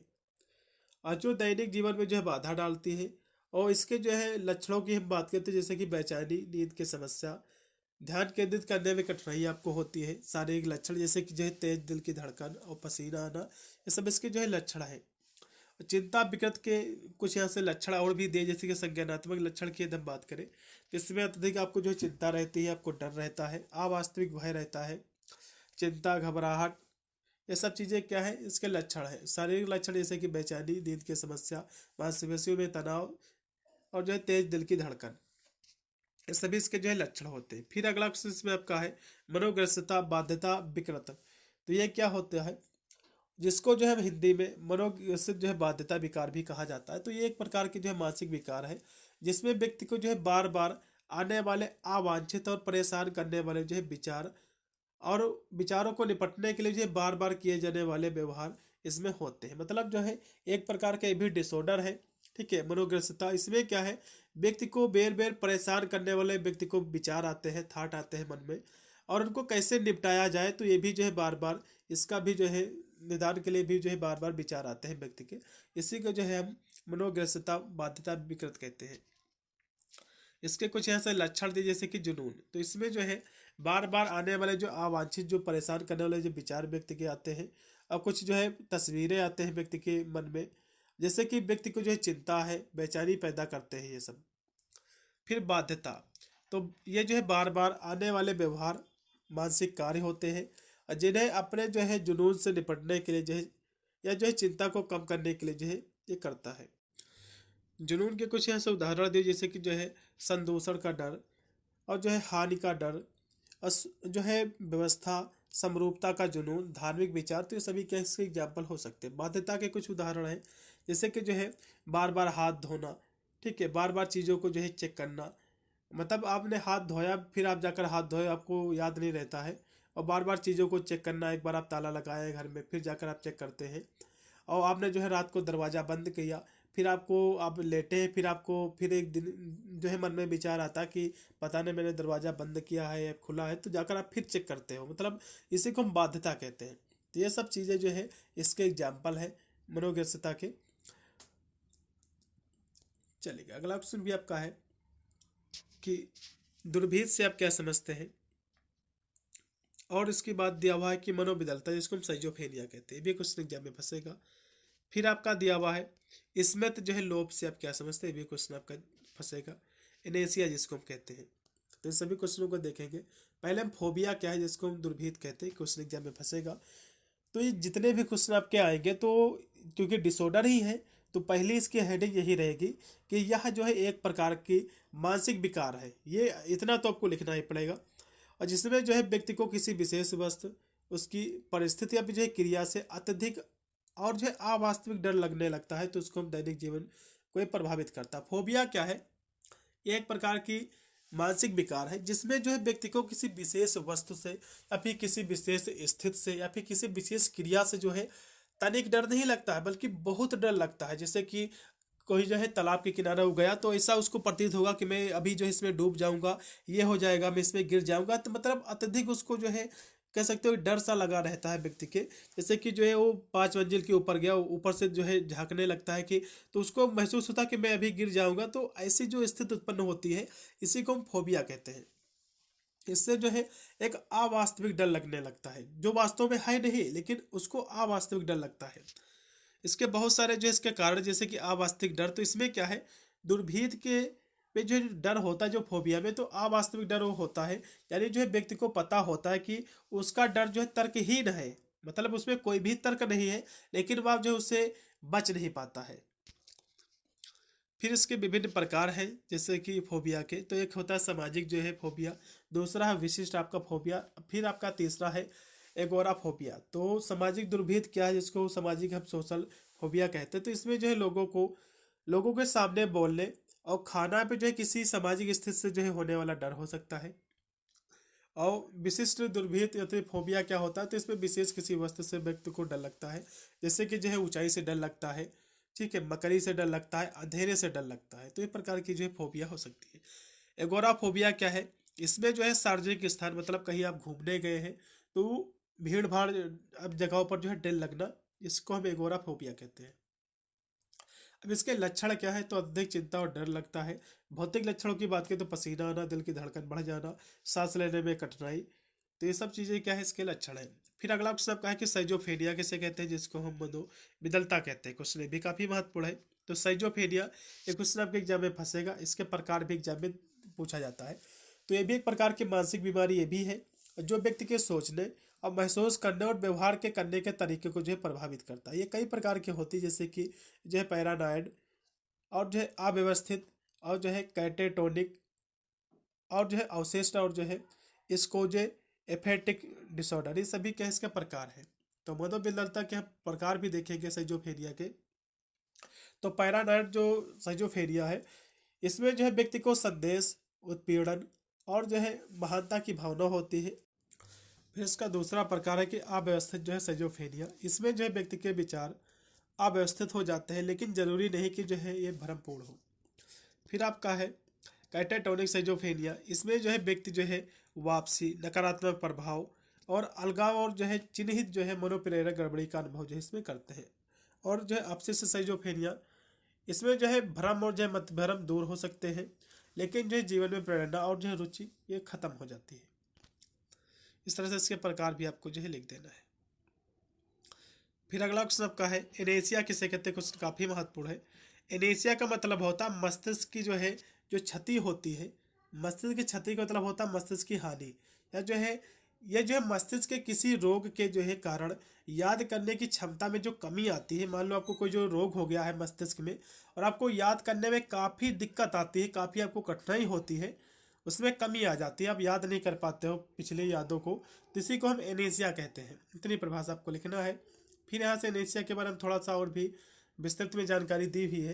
और जो दैनिक जीवन में जो है बाधा डालती है। और इसके जो है लक्षणों की हम बात करते हैं, जैसे कि बेचैनी, नींद की समस्या, ध्यान केंद्रित करने में कठिनाई आपको होती है। शारीरिक लक्षण जैसे कि जो है तेज दिल की धड़कन और पसीना आना, ये सब इसके जो है लक्षण है। चिंता विकृत के कुछ यहाँ से लक्षण और भी दिए, जैसे कि संज्ञानात्मक लक्षण की यदि हम बात करें तो इसमें अत्यधिक आपको जो है चिंता रहती है, आपको डर रहता है, अवास्तविक भय रहता है, चिंता, घबराहट, ये सब चीज़ें क्या है, इसके लक्षण है। शारीरिक लक्षण जैसे कि बेचैनी, नींद की समस्या, मांसपेशियों में तनाव और जो है तेज दिल की धड़कन, ये सभी इसके जो है लक्षण होते हैं। फिर अगला क्वेश्चन इसमें आपका है मनोग्रस्तता, बाध्यता, विकृत। तो ये क्या होता है, जिसको जो है हम हिंदी में मनोग्रसित जो है बाध्यता विकार भी कहा जाता है। तो ये एक प्रकार की जो है मानसिक विकार है, जिसमें व्यक्ति को जो है बार बार आने वाले अवांछित और परेशान करने वाले जो है विचार और विचारों को निपटने के लिए जो है बार बार किए जाने वाले व्यवहार इसमें होते हैं। मतलब जो है एक प्रकार का ये भी डिसऑर्डर है, ठीक है, मनोग्रस्तता। इसमें क्या है, व्यक्ति को बेर बेर परेशान करने वाले व्यक्ति को विचार आते हैं, थाट आते हैं मन में, और उनको कैसे निपटाया जाए, तो ये भी जो है बार बार इसका भी जो है निदान के लिए भी जो है बार बार विचार आते हैं व्यक्ति के। इसी को जो है हम मनोग्रस्तता, बाध्यता, विकृत कहते हैं। इसके कुछ यहाँ से लक्षण दिए, जैसे कि जुनून। तो इसमें जो है बार बार आने वाले जो अवांछित, जो परेशान करने वाले जो विचार व्यक्ति के आते हैं, और कुछ जो है तस्वीरें आते हैं व्यक्ति के मन में, जैसे कि व्यक्ति को जो है चिंता है, बेचैनी पैदा करते हैं ये सब। फिर बाध्यता, तो ये जो है बार बार आने वाले व्यवहार, मानसिक कार्य होते हैं, और जिन्हें अपने जो है जुनून से निपटने के लिए जो है, या जो है चिंता को कम करने के लिए जो है ये करता है। जुनून के कुछ यहाँ से उदाहरण दिए, जैसे कि जो है संदूषण का डर, और जो है हानि का डर, जो है व्यवस्था, समरूपता का जुनून, धार्मिक विचार। तो ये सभी क्या इसके एग्जाम्पल हो सकते हैं। बाध्यता के कुछ उदाहरण हैं, जैसे कि जो है बार बार हाथ धोना, ठीक है, बार बार चीज़ों को जो है चेक करना, मतलब आपने हाथ धोया, फिर आप जाकर हाथ धोए, आपको याद नहीं रहता है, और बार बार चीज़ों को चेक करना। एक बार आप ताला लगाए घर में, फिर जाकर आप चेक करते हैं। और आपने जो है रात को दरवाज़ा बंद किया, फिर आपको आप लेटे हैं, फिर आपको फिर एक दिन जो है मन में विचार आता कि पता नहीं मैंने दरवाज़ा बंद किया है या खुला है, तो जाकर आप फिर चेक करते हो। मतलब इसी को हम बाध्यता कहते हैं। तो ये सब चीज़ें जो है इसके एग्जाम्पल है मनोग्रस्तता के। चलिए अगला क्वेश्चन भी आपका है कि दुर्भीत से आप क्या समझते हैं। और इसके बाद दिया हुआ है कि मनोविदलता, जिसको हम साइजोफ्रेनिया कहते हैं, ये भी क्वेश्चन एग्जाम में फंसेगा। फिर आपका दिया हुआ है स्मित जो है लोभ से आप क्या समझते हैं, ये भी क्वेश्चन आपका फंसेगा। इनेसिया जिसको हम कहते हैं। तो इन सभी क्वेश्चनों को देखेंगे। पहले हम फोबिया क्या है, जिसको हम दुर्भीत कहते हैं, क्वेश्चन एग्जाम में फंसेगा। तो ये जितने भी क्वेश्चन आपके आएंगे, तो क्योंकि डिसऑर्डर ही है, तो पहली इसकी हेडिंग यही रहेगी कि यह जो है एक प्रकार की मानसिक विकार है। ये इतना तो आपको लिखना ही पड़ेगा। और जिसमें जो है व्यक्ति को किसी विशेष वस्तु, उसकी परिस्थिति या जो है क्रिया से अत्यधिक और जो है अवास्तविक डर लगने लगता है, तो उसको हम दैनिक जीवन को ये प्रभावित करता है। फोबिया क्या है, ये एक प्रकार की मानसिक विकार है, जिसमें जो है व्यक्ति को किसी विशेष वस्तु से, या फिर किसी विशेष स्थिति से, या फिर किसी विशेष क्रिया से जो है तनिक डर नहीं लगता है, बल्कि बहुत डर लगता है। जैसे कि कोई जो है तालाब के किनारे हो गया, तो ऐसा उसको प्रतीत होगा कि मैं अभी जो है इसमें डूब जाऊंगा, ये हो जाएगा, मैं इसमें गिर जाऊंगा। तो मतलब अत्यधिक उसको जो है कह सकते हो डर सा लगा रहता है व्यक्ति के। जैसे कि जो है वो 5 मंजिल के ऊपर गया, ऊपर से जो है झांकने लगता है कि, तो उसको महसूस होता है कि मैं अभी गिर जाऊंगा। तो ऐसी जो स्थिति उत्पन्न होती है, इसी को हम फोबिया कहते हैं। इससे जो है एक अवास्तविक डर लगने लगता है, जो वास्तव में है नहीं, लेकिन उसको अवास्तविक डर लगता है। इसके बहुत सारे जो इसके कारण, जैसे कि अवास्तविक डर, तो इसमें क्या है, दुर्भीत के में जो डर होता है, जो फोबिया में, तो अवास्तविक डर वो होता है, यानी जो है व्यक्ति को पता होता है कि उसका डर जो है तर्कहीन है, मतलब उसमें कोई भी तर्क नहीं है, लेकिन वह जो है उससे बच नहीं पाता है। फिर इसके विभिन्न प्रकार हैं, जैसे कि फोबिया के, तो एक होता है सामाजिक जो है फोबिया, दूसरा है विशिष्ट आपका फोबिया, फिर आपका तीसरा है एगोराफोबिया। तो सामाजिक दुर्भीत क्या है, जिसको सामाजिक हम सोशल फोबिया कहते हैं। तो इसमें जो है लोगों के सामने बोलने और खाना पे जो है किसी सामाजिक स्थिति से जो है होने वाला डर हो सकता है। और विशिष्ट दुर्भीत या फिर फोबिया क्या होता है, तो इसमें विशेष किसी वस्तु से व्यक्ति को डर लगता है, जैसे कि जो है ऊंचाई से डर लगता है, ठीक है, मकड़ी से डर लगता है, अंधेरे से डर लगता है। तो ये प्रकार की जो है फोबिया हो सकती है। एगोराफोबिया क्या है, इसमें जो है सार्वजनिक स्थान, मतलब कहीं आप घूमने गए हैं, तो भीड़ भाड़ अब जगहों पर जो है डर लगना, इसको हम एगोराफोबिया कहते हैं। अब इसके लक्षण क्या है, तो अधिक चिंता और डर लगता है। भौतिक लक्षणों की बात करें तो पसीना आना, दिल की धड़कन बढ़ जाना, सांस लेने में कठिनाई, तो ये सब चीज़ें क्या है, इसके लक्षण है। फिर अगला क्वेश्चन आपका है कि साइजोफ्रेनिया किसे कहते हैं, जिसको हम मनोविदलता कहते हैं। क्वेश्चन ये भी काफ़ी महत्वपूर्ण है। तो साइजोफ्रेनिया, ये क्वेश्चन आपके एग्जाम में फंसेगा, इसके प्रकार भी एग्जाम में पूछा जाता है। तो ये भी एक प्रकार की मानसिक बीमारी ये भी है, जो व्यक्ति के सोचने और महसूस करने और व्यवहार के करने के तरीके को जो है प्रभावित करता है। ये कई प्रकार की होती है, जैसे कि जो है पैरानॉइड, और जो है अव्यवस्थित, और जो है कैटेटोनिक, और जो है अवशिष्ट, और जो है स्कोजे एफेटिक डिसऑर्डर, ये सभी क्या है, इसके प्रकार है। तो मनोविकलता के हम प्रकार भी देखेंगे साइजोफ्रेनिया के। तो पैरानॉइड जो साइजोफ्रेनिया है, इसमें जो है व्यक्ति को संदेश, उत्पीड़न और जो है महानता की भावना होती है। फिर इसका दूसरा प्रकार है कि अव्यवस्थित जो है साइजोफ्रेनिया, इसमें जो है व्यक्ति के विचार अव्यवस्थित हो जाते हैं, लेकिन जरूरी नहीं कि जो है ये भ्रमपूर्ण हो। फिर आपका है कैटाटोनिक साइजोफ्रेनिया, इसमें जो है व्यक्ति जो है वापसी, नकारात्मक प्रभाव और अलगाव और जो है चिन्हित जो है मनोप्रेरक गड़बड़ी का अनुभव जो है इसमें करते हैं। और जो है अपशिष्ट साइजोफ्रेनिया, इसमें जो है भ्रम और जो है मत भ्रम दूर हो सकते हैं, लेकिन जो है जीवन में प्रेरणा और जो है रुचि ये खत्म हो जाती है। इस तरह से इसके प्रकार भी आपको जो है लिख देना है। फिर अगला क्वेश्चन आपका है एनेसिया किसे कहते हैं। क्वेश्चन काफ़ी महत्वपूर्ण है। एनेसिया का मतलब होता है मस्तिष्क की जो है जो क्षति होती है, मस्तिष्क की क्षति का मतलब होता है मस्तिष्क की हानि, या जो है ये जो है मस्तिष्क के किसी रोग के जो है कारण याद करने की क्षमता में जो कमी आती है। मान लो आपको कोई जो रोग हो गया है मस्तिष्क में, और आपको याद करने में काफ़ी दिक्कत आती है, काफ़ी आपको कठिनाई होती है, उसमें कमी आ जाती है, आप याद नहीं कर पाते हो पिछले यादों को, तो इसी को हम एनेसिया कहते हैं। इतनी परिभाषा आपको लिखना है। फिर यहाँ से एनेसिया के बारे में थोड़ा सा और भी विस्तृत में जानकारी दी हुई है।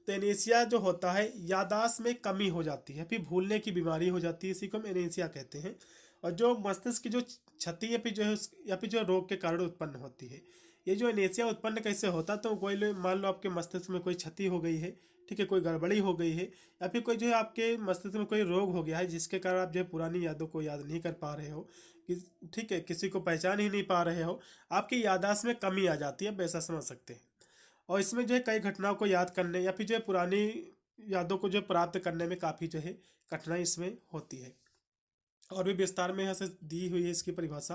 तो एनेसिया जो होता है याददाश्त में कमी हो जाती है, फिर भूलने की बीमारी हो जाती है, इसी को हम एनेसिया कहते हैं। और जो मस्तिष्क की जो क्षति या फिर जो है या फिर जो रोग के कारण उत्पन्न होती है। ये जो एनेसिया उत्पन्न कैसे होता, तो कोई मान लो आपके मस्तिष्क में कोई क्षति हो गई है, ठीक है, कोई गड़बड़ी हो गई है, या फिर कोई जो है आपके मस्तिष्क में कोई रोग हो गया है, जिसके कारण आप जो है पुरानी यादों को याद नहीं कर पा रहे हो, ठीक है, किसी को पहचान ही नहीं पा रहे हो, आपकी याददाश्त में कमी आ जाती है, आप ऐसा समझ सकते हैं। और इसमें जो है कई घटनाओं को याद करने या फिर जो है पुरानी यादों को जो प्राप्त करने में काफ़ी जो है कठिनाई इसमें होती है। और भी विस्तार में यहाँ से दी हुई है इसकी परिभाषा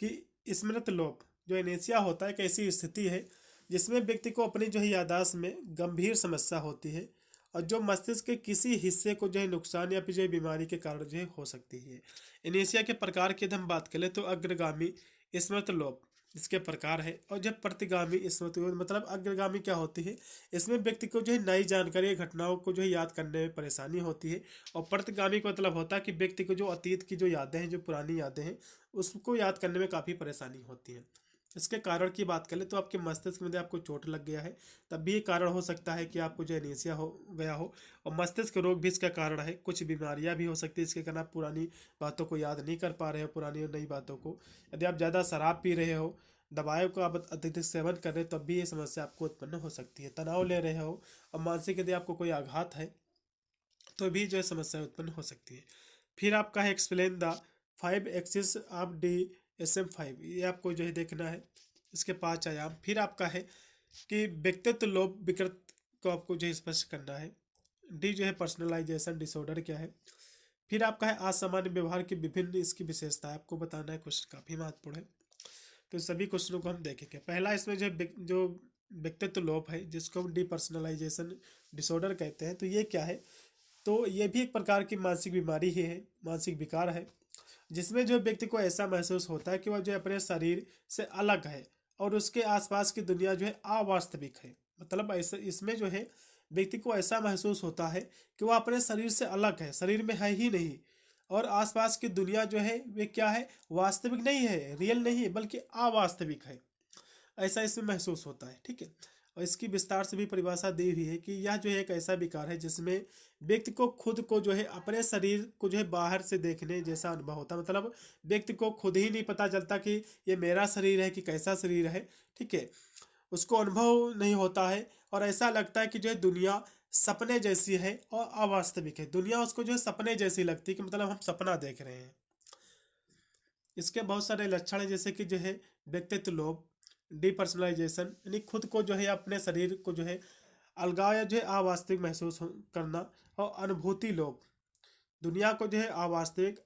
कि स्मृत लोप, जो एनेसिया होता है एक ऐसी स्थिति है जिसमें व्यक्ति को अपनी जो है याददाश्त में गंभीर समस्या होती है, और जो मस्तिष्क के किसी हिस्से को जो है नुकसान या फिर जो है बीमारी के कारण जो है हो सकती है। एनेसिया के प्रकार की हम बात करें तो अग्रगामी स्मृत लोप इसके प्रकार है, और जब प्रतिगामी स्मृति मतलब अग्रगामी क्या होती है, इसमें व्यक्ति को जो है नई जानकारी घटनाओं को जो है याद करने में परेशानी होती है। और प्रतिगामी का मतलब होता है कि व्यक्ति को जो अतीत की जो यादें हैं, जो पुरानी यादें हैं, उसको याद करने में काफ़ी परेशानी होती है। इसके कारण की बात करें तो आपके मस्तिष्क में आपको चोट लग गया है, तब भी ये कारण हो सकता है कि आपको जो एनीमिया हो गया हो। और मस्तिष्क रोग भी इसका कारण है, कुछ बीमारियां भी हो सकती है इसके कारण आप पुरानी बातों को याद नहीं कर पा रहे हो, पुरानी और नई बातों को। यदि आप ज़्यादा शराब पी रहे हो, दवाइयों का आप अत्यधिक सेवन कर रहे हो, तब भी ये समस्या आपको उत्पन्न हो सकती है। तनाव ले रहे हो और मानसिक यदि आपको कोई आघात है तो भी जो है समस्या उत्पन्न हो सकती है। फिर आपका है explain the 5 axis of DSM-5, ये आपको जो है देखना है, इसके 5 आयाम। फिर आपका है कि व्यक्तित्व लोभ विकृत को आपको जो है स्पष्ट करना है। डी जो है पर्सनलाइजेशन डिसऑर्डर क्या है। फिर आपका है असामान्य व्यवहार की विभिन्न इसकी विशेषताएं आपको बताना है। क्वेश्चन काफ़ी महत्वपूर्ण है, तो सभी क्वेश्चनों को हम देखेंगे। पहला इसमें जो व्यक्तित्व लोप है, जिसको हम डिपर्सनलाइजेशन डिसऑर्डर कहते हैं, तो ये क्या है, तो ये भी एक प्रकार की मानसिक बीमारी ही है, मानसिक विकार है, जिसमें जो व्यक्ति को ऐसा महसूस होता है कि वह जो अपने शरीर से अलग है और उसके आसपास की दुनिया जो है अवास्तविक है। मतलब ऐसा इसमें जो है व्यक्ति को ऐसा महसूस होता है कि वह अपने शरीर से अलग है, शरीर में है ही नहीं, और आसपास की दुनिया जो है वे क्या है, वास्तविक नहीं है, रियल नहीं है, बल्कि अवास्तविक है, ऐसा इसमें महसूस होता है। ठीक है, और इसकी विस्तार से भी परिभाषा दी हुई है कि यह जो है एक ऐसा विकार है जिसमें व्यक्ति को खुद को जो है अपने शरीर को जो है बाहर से देखने जैसा अनुभव होता है। मतलब व्यक्ति को खुद ही नहीं पता चलता कि ये मेरा शरीर है कि कैसा शरीर है, ठीक है, उसको अनुभव नहीं होता है, और ऐसा लगता है कि जो है दुनिया सपने जैसी है और अवास्तविक है। दुनिया उसको जो है सपने जैसी लगती है कि मतलब हम सपना देख रहे हैं। इसके बहुत सारे लक्षण हैं, जैसे कि जो है व्यक्तित्व लोभ, डिपर्सनलाइजेशन, यानी खुद को जो है अपने शरीर को जो है अलगाव या जो है अवास्तविक महसूस करना, और अनुभूति लोभ, दुनिया को जो है अवास्तविक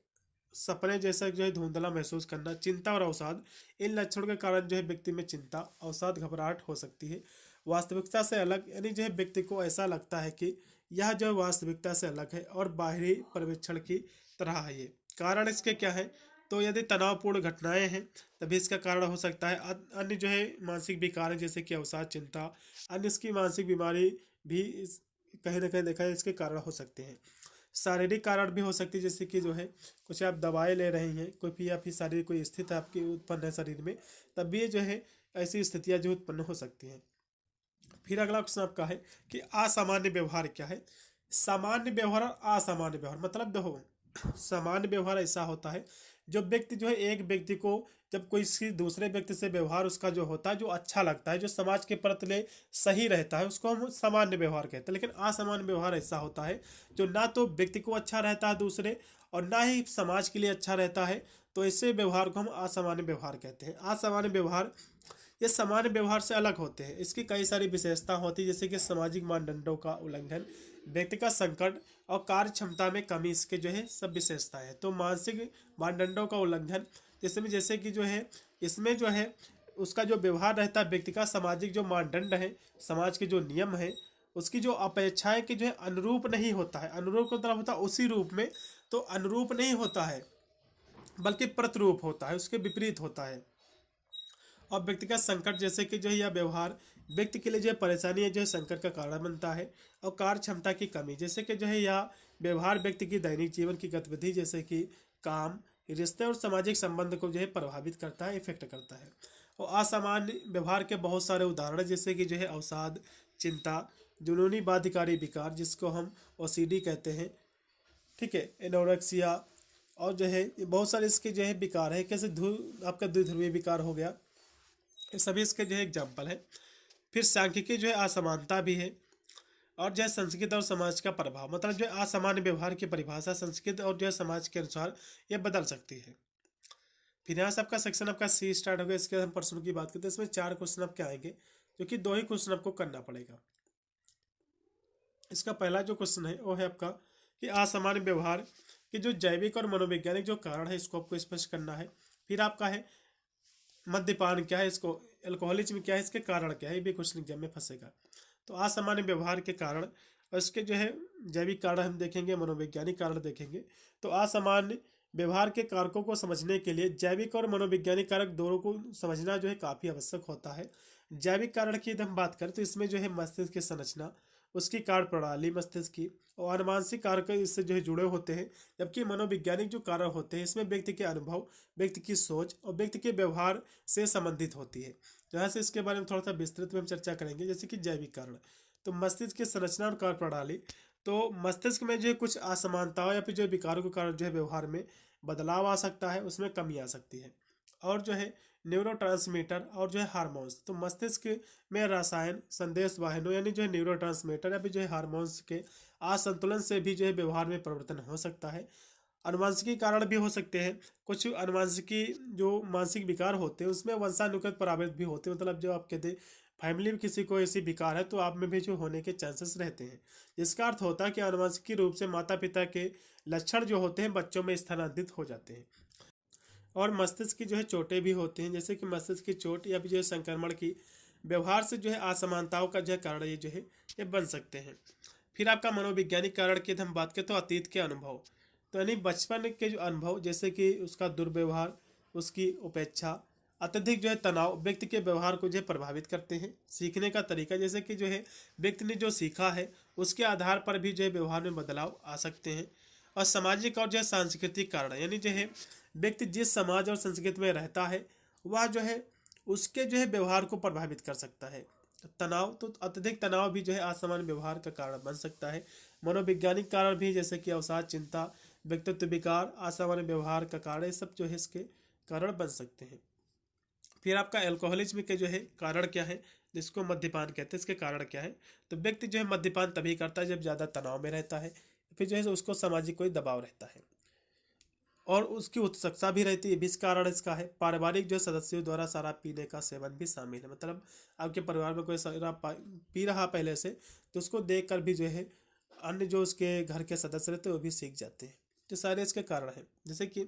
सपने जैसा जो है धुंधला महसूस करना, चिंता और अवसाद। इन लक्षणों के कारण जो है व्यक्ति में चिंता, अवसाद, घबराहट हो सकती है। वास्तविकता से अलग, यानी जो है व्यक्ति को ऐसा लगता है कि यह जो है वास्तविकता से अलग है और बाहरी पर्यवेक्षण की तरह है ये। कारण इसके क्या है? तो यदि तनावपूर्ण घटनाएं हैं तभी इसका कारण हो सकता है। अन्य जो है मानसिक विकार है, जैसे कि अवसाद, चिंता, अन्य इसकी मानसिक बीमारी भी कहीं ना कहीं देखा है इसके कारण हो सकते हैं। शारीरिक कारण भी हो सकती है, जैसे कि जो है कुछ आप दवाएं ले रही हैं, कोई भी या फिर शारीरिक कोई स्थिति आपकी उत्पन्न है शरीर में, तब भी जो है ऐसी स्थितियां जो उत्पन्न हो सकती हैं। फिर अगला क्वेश्चन आपका है कि असामान्य व्यवहार क्या है? सामान्य व्यवहार और असामान्य व्यवहार मतलब देखो, सामान्य व्यवहार ऐसा होता है जो व्यक्ति जो है एक व्यक्ति को जब कोई किसी दूसरे व्यक्ति से व्यवहार उसका जो होता है जो अच्छा लगता है, जो समाज के प्रति सही रहता है, उसको हम सामान्य व्यवहार कहते हैं। लेकिन असामान्य व्यवहार ऐसा होता है जो ना तो व्यक्ति को अच्छा रहता है दूसरे, और ना ही समाज के लिए अच्छा रहता है, तो ऐसे व्यवहार को हम असामान्य व्यवहार कहते हैं। असामान्य व्यवहार ये सामान्य व्यवहार से अलग होते हैं। इसकी कई सारी विशेषता होती है, जैसे कि सामाजिक मानदंडों का उल्लंघन, व्यक्तिगत संकट और कार्य क्षमता में कमी, इसके जो है सब विशेषताएं हैं। तो मानसिक मानदंडों का उल्लंघन जिसमें जैसे कि जो है इसमें जो है उसका जो व्यवहार रहता है व्यक्ति का, सामाजिक जो मानदंड है, समाज के जो नियम है, उसकी जो अपेक्षाएं के जो है अनुरूप नहीं होता है। अनुरूप का मतलब होता है उसी रूप में, तो अनुरूप नहीं होता है बल्कि प्रतिरूप होता है, उसके विपरीत होता है। और व्यक्तिगत संकट जैसे कि जो है यह व्यवहार व्यक्ति के लिए जो है परेशानी है जो है संकट का कारण बनता है। और कार्य क्षमता की कमी जैसे कि जो है यह व्यवहार व्यक्ति की दैनिक जीवन की गतिविधि जैसे कि काम, रिश्ते और सामाजिक संबंध को जो है प्रभावित करता है, इफेक्ट करता है। और असामान्य व्यवहार के बहुत सारे उदाहरण जैसे कि जो है अवसाद, चिंता, जुनूनी बाध्यकारी विकार जिसको हम ओसीडी कहते हैं, ठीक है, एनोरेक्सिया, और जो है ये बहुत सारे इसके जो है विकार है, कैसे आपका द्विध्रुवीय विकार हो गया, ये सभी इसके जो है एग्जाम्पल है। फिर सांख्यिकी जो है असमानता भी है। और जो है संस्कृति और समाज का प्रभाव मतलब जो है असामान्य व्यवहार की परिभाषा संस्कृति और जो है समाज के अनुसार ये बदल सकती है। फिर यहाँ से आपका सेक्शन आपका सी स्टार्ट हो गया। इसके हम प्रश्नों की बात करते हैं, इसमें 4 क्वेश्चन आपके आएंगे जो कि 2 ही क्वेश्चन आपको करना पड़ेगा। इसका पहला जो क्वेश्चन है वो है आपका कि असामान्य व्यवहार के जो जैविक और मनोवैज्ञानिक जो कारण है इसको आपको स्पष्ट करना है। फिर आपका है मद्यपान क्या है, इसको अल्कोहलिज्म क्या है, इसके कारण क्या है, ये भी क्वेश्चन एग्जाम में फंसेगा। तो असामान्य व्यवहार के कारण और इसके जो है जैविक कारण हम देखेंगे, मनोवैज्ञानिक कारण देखेंगे। तो असामान्य व्यवहार के कारकों को समझने के लिए जैविक और मनोवैज्ञानिक कारक दोनों को समझना जो है काफ़ी आवश्यक होता है। जैविक कारण की यदि हम बात करें तो इसमें जो है मस्तिष्क की संरचना, उसकी कार्य प्रणाली मस्तिष्क की, और अनुवांशिक कारक इससे जो है जुड़े होते हैं। जबकि मनोवैज्ञानिक जो कारक होते हैं इसमें व्यक्ति के अनुभव, व्यक्ति की सोच और व्यक्ति के व्यवहार से संबंधित होती है। जहाँ से इसके बारे में थोड़ा सा विस्तृत में हम चर्चा करेंगे। जैसे कि जैविक कारण, तो मस्तिष्क की संरचना और कार्य प्रणाली, तो मस्तिष्क में जो है कुछ असमानताओं या फिर जो विकारों के कारण जो है व्यवहार में बदलाव आ सकता है, उसमें कमी आ सकती है। और जो है न्यूरोट्रांसमीटर और जो है हार्मोन्स, तो मस्तिष्क में रसायन संदेश वाहनों यानी जो है न्यूरोट्रांसमीटर या फिर जो है हार्मोन्स के असंतुलन से भी जो है व्यवहार में परिवर्तन हो सकता है। अनुवांशिकी कारण भी हो सकते हैं। कुछ अनुवांशिकी जो मानसिक विकार होते हैं उसमें वंशानुगत प्रभावित भी होते हैं, मतलब जो आप कहते हैं फैमिली में किसी को ऐसी विकार है तो आप में भी जो होने के चांसेस रहते हैं। जिसका अर्थ होता है कि अनुवांशिकी रूप से माता पिता के लक्षण जो होते हैं बच्चों में स्थानांतरित हो जाते हैं। और मस्तिष्क की जो है चोटें भी होती हैं, जैसे कि मस्तिष्क की चोट या फिर जो है संक्रमण की व्यवहार से जो है असमानताओं का जो है कारण ये जो है ये बन सकते हैं। फिर आपका मनोवैज्ञानिक कारण की हम बात करें तो अतीत के अनुभव, तो यानी बचपन के जो अनुभव जैसे कि उसका दुर्व्यवहार, उसकी उपेक्षा, अत्यधिक जो है तनाव व्यक्ति के व्यवहार को जो है प्रभावित करते हैं। सीखने का तरीका जैसे कि जो है व्यक्ति ने जो सीखा है उसके आधार पर भी जो है व्यवहार में बदलाव आ सकते हैं। और सामाजिक और जो है सांस्कृतिक कारण यानी जो है व्यक्ति जिस समाज और संस्कृति में रहता है वह जो है उसके जो है व्यवहार को प्रभावित कर सकता है। तनाव, तो अत्यधिक तनाव भी जो है असामान्य व्यवहार का कारण बन सकता है। मनोवैज्ञानिक कारण भी जैसे कि अवसाद, चिंता, व्यक्तित्व विकार असामान्य व्यवहार का कारण, ये सब जो है इसके कारण बन सकते हैं। फिर आपका अल्कोहलिज्म के जो है कारण क्या है, जिसको मद्यपान कहते हैं, इसके कारण क्या है। तो व्यक्ति जो है मद्यपान तभी करता है जब ज़्यादा तनाव में रहता है, फिर जो है उसको सामाजिक कोई दबाव रहता है। और उसकी उत्सुकता भी रहती है। भी इस कारण इसका है पारिवारिक जो सदस्यों द्वारा शराब पीने का सेवन भी शामिल है। मतलब आपके परिवार में कोई शराब पी रहा पहले से, तो उसको देख कर भी जो है अन्य जो उसके घर के सदस्य रहते हैं वो भी सीख जाते हैं। तो सारे इसके कारण हैं। जैसे कि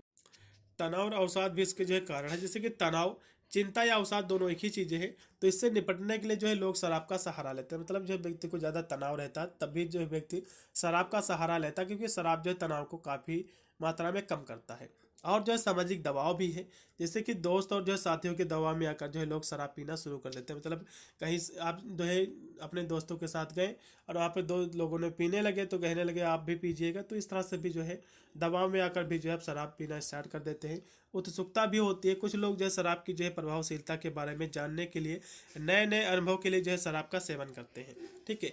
तनाव और अवसाद भी इसके जो है कारण है। जैसे कि तनाव, चिंता या अवसाद दोनों एक ही चीज़ें हैं। तो इससे निपटने के लिए जो है लोग शराब का सहारा लेते हैं। मतलब जो व्यक्ति को ज़्यादा तनाव रहता है तब भी जो है व्यक्ति शराब का सहारा लेता है, क्योंकि शराब जो है तनाव को काफ़ी मात्रा में कम करता है। और जो है सामाजिक दबाव भी है। जैसे कि दोस्त और जो है साथियों के दबाव में आकर जो है लोग शराब पीना शुरू कर देते हैं। मतलब कहीं आप जो है अपने दोस्तों के साथ गए और वहाँ पे दो लोगों ने पीने लगे तो कहने लगे आप भी पीजिएगा, तो इस तरह से भी जो है दबाव में आकर भी जो है शराब पीना स्टार्ट कर देते हैं। उत्सुकता भी होती है। कुछ लोग जो है शराब की जो है प्रभावशीलता के बारे में जानने के लिए, नए नए अनुभव के लिए जो है शराब का सेवन करते हैं। ठीक है,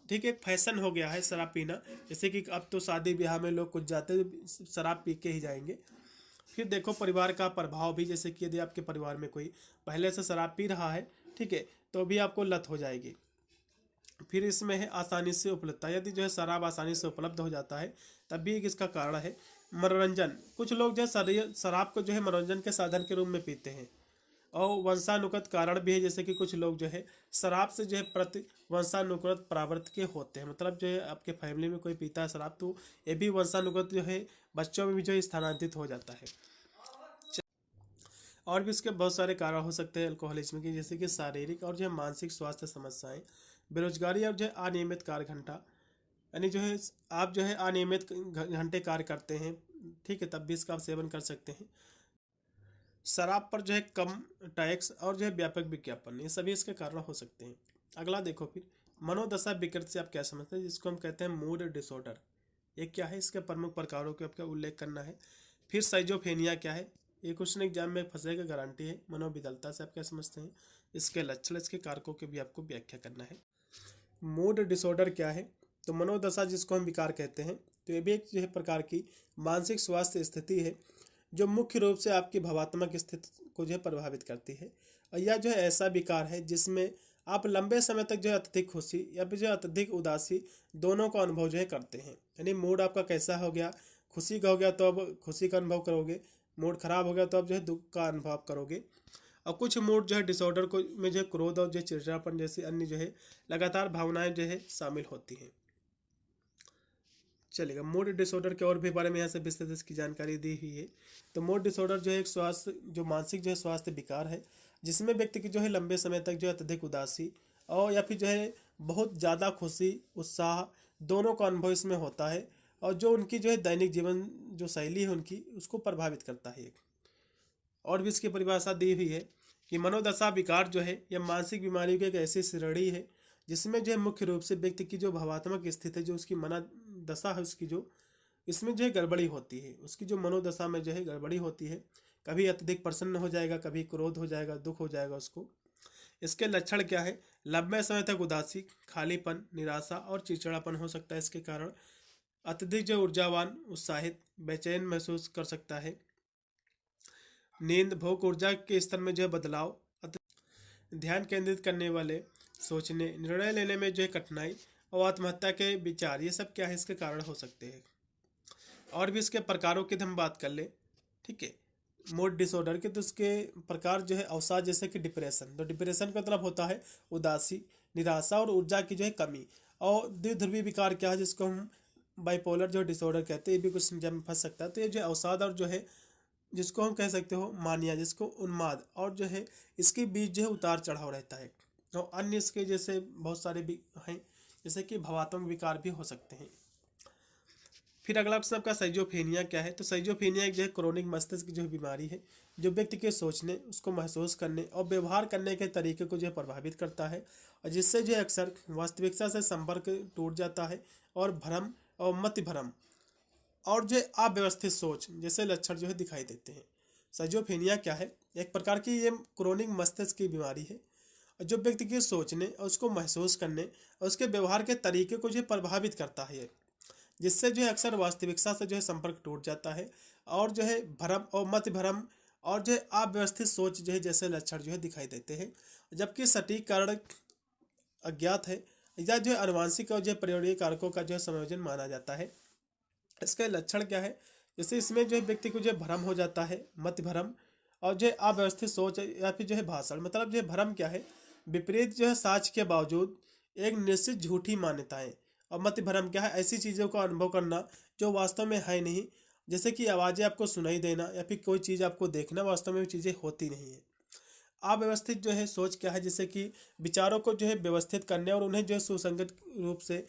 ठीक है, फैशन हो गया है शराब पीना। जैसे कि अब तो शादी ब्याह में लोग कुछ जाते हैं शराब पी के ही जाएंगे। फिर देखो परिवार का प्रभाव भी। जैसे कि यदि आपके परिवार में कोई पहले से शराब पी रहा है, ठीक है, तो भी आपको लत हो जाएगी। फिर इसमें है आसानी से उपलब्धता। यदि जो है शराब आसानी से उपलब्ध हो जाता है तब भी एक इसका कारण है। मनोरंजन, कुछ लोग जो है शराब को जो है मनोरंजन के साधन के रूप में पीते हैं। और वंशानुगत कारण भी है। जैसे कि कुछ लोग जो है शराब से जो है प्रति वंशानुगत प्रावर्त के होते हैं। मतलब जो है आपके फैमिली में कोई पीता है शराब, तो ये भी वंशानुगत जो है बच्चों में भी जो है स्थानांतरित हो जाता है। और भी इसके बहुत सारे कारण हो सकते हैं अल्कोहलिज्म के। जैसे कि शारीरिक और जो है मानसिक स्वास्थ्य समस्याएं, बेरोजगारी और जो है अनियमित कार्य घंटा। यानी जो है आप जो है अनियमित घंटे कार्य करते हैं, ठीक है, तब भी इसका आप सेवन कर सकते हैं। शराब पर जो है कम टैक्स और जो है व्यापक विज्ञापन, ये सभी इसके कारण हो सकते हैं। अगला देखो फिर मनोदशा विकृति से आप क्या समझते हैं, जिसको हम कहते हैं मूड डिसऑर्डर। ये क्या है, इसके प्रमुख प्रकारों के आपका उल्लेख करना है। फिर साइजोफेनिया क्या है, ये क्वेश्चन एग्जाम में फंसेगा गारंटी है। मनोविदलता से आप क्या समझते हैं, इसके लक्षण, इसके कारकों की भी आपको व्याख्या करना है। मूड डिसऑर्डर क्या है, तो मनोदशा जिसको हम विकार कहते हैं, तो ये भी एक जो है प्रकार की मानसिक स्वास्थ्य स्थिति है जो मुख्य रूप से आपकी भावात्मक स्थिति को जो है प्रभावित करती है। और यह जो है ऐसा विकार है जिसमें आप लंबे समय तक जो है अत्यधिक खुशी या फिर जो है अत्यधिक उदासी दोनों का अनुभव जो है करते हैं। यानी मूड आपका कैसा हो गया, खुशी का हो गया तो अब खुशी का अनुभव करोगे, मूड खराब हो गया तो अब जो है दुख का अनुभव करोगे। और कुछ मूड जो है डिसऑर्डर को में जो है क्रोध और जो है चिड़चिड़ापन जैसी अन्य जो है लगातार भावनाएं जो है शामिल होती हैं। चलेगा, मूड डिसऑर्डर के और भी बारे में यहाँ से विस्तृत इसकी जानकारी दी हुई है। तो मूड डिसऑर्डर जो है एक स्वास्थ्य जो मानसिक जो है स्वास्थ्य विकार है, जिसमें व्यक्ति की जो है लंबे समय तक जो है अत्यधिक उदासी और या फिर जो है बहुत ज़्यादा खुशी उत्साह दोनों का अनुभव इसमें होता है। और जो उनकी जो है दैनिक जीवन जो शैली है उनकी, उसको प्रभावित करता है। और भी इसकी परिभाषा दी हुई है कि मनोदशा विकार जो है यह मानसिक बीमारियों की एक ऐसी श्रेणी है जिसमें जो है मुख्य रूप से व्यक्ति की जो भावात्मक स्थिति है, जो उसकी मनोदशा है उसकी जो इसमें जो है गड़बड़ी होती है। उसकी जो मनोदशा में जो है गड़बड़ी होती है, कभी अत्यधिक प्रसन्न हो जाएगा, कभी क्रोध हो जाएगा, दुख हो जाएगा उसको। इसके लक्षण क्या है, लंबे समय तक उदासी, खालीपन, निराशा और चिड़चिड़ापन हो सकता है इसके कारण। अत्यधिक जो ऊर्जावान, उत्साहित, बेचैन महसूस कर सकता है। नींद, भूख, ऊर्जा के स्तर में जो है बदलाव, ध्यान केंद्रित करने वाले, सोचने निर्णय लेने में जो है कठिनाई और आत्महत्या के विचार, ये सब क्या है इसके कारण हो सकते हैं। और भी इसके प्रकारों की हम बात कर ले, ठीक है, मूड डिसऑर्डर के, तो उसके प्रकार जो है अवसाद, जैसे कि डिप्रेशन। तो डिप्रेशन का मतलब होता है उदासी, निराशा और ऊर्जा की जो है कमी। और द्विध्रुवी विकार क्या है, जिसको हम बाइपोलर जो डिसऑर्डर कहते हैं, ये भी कुछ जब में फंस सकता है। तो ये जो अवसाद और जो है जिसको हम कह सकते हो मानिया, जिसको उन्माद, और जो है इसके बीच जो है उतार चढ़ाव रहता है। और अन्य इसके जैसे बहुत सारे भी हैं, जैसे कि भावात्मक विकार भी हो सकते हैं। फिर अगला ऑप्शन आपका साइजोफेनिया क्या है, तो साइजोफेनिया एक जो है क्रोनिक मस्तिष्क की जो बीमारी है जो व्यक्ति के सोचने, उसको महसूस करने और व्यवहार करने के तरीके को जो है प्रभावित करता है। और जिससे जो है अक्सर वास्तविकता से संपर्क टूट जाता है और भ्रम और मति भ्रम और जो अव्यवस्थित सोच जैसे लक्षण जो है दिखाई देते हैं। साइजोफेनिया क्या है, एक प्रकार की ये क्रोनिक मस्तिष्क की बीमारी है जो व्यक्ति के सोचने और उसको महसूस करने और उसके व्यवहार के तरीके को जो है प्रभावित करता है। जिससे जो है अक्सर वास्तविकता से जो है संपर्क टूट जाता है और जो है भ्रम और मत भ्रम और जो है अव्यवस्थित सोच जो है जैसे लक्षण जो है दिखाई देते हैं। जबकि सटीक कारण अज्ञात है या जो है आनुवंशिक और जो है पर्यावरणीय कारकों का जो है संयोजन माना जाता है। इसके लक्षण क्या है जैसे इसमें जो है व्यक्ति को जो है भ्रम हो जाता है, मति भ्रम, और जो है अव्यवस्थित सोच या फिर जो है भाषण। मतलब जो है भ्रम क्या है, विपरीत जो है साक्ष्य के बावजूद एक निश्चित झूठी मान्यताएं। और मति भ्रम क्या है, ऐसी चीज़ों का अनुभव करना जो वास्तव में है नहीं, जैसे कि आवाज़ें आपको सुनाई देना या फिर कोई चीज़ आपको देखना, वास्तव में वो चीज़ें होती नहीं है। अव्यवस्थित जो है सोच क्या है, जैसे कि विचारों को जो है व्यवस्थित करने और उन्हें जो है सुसंगत रूप से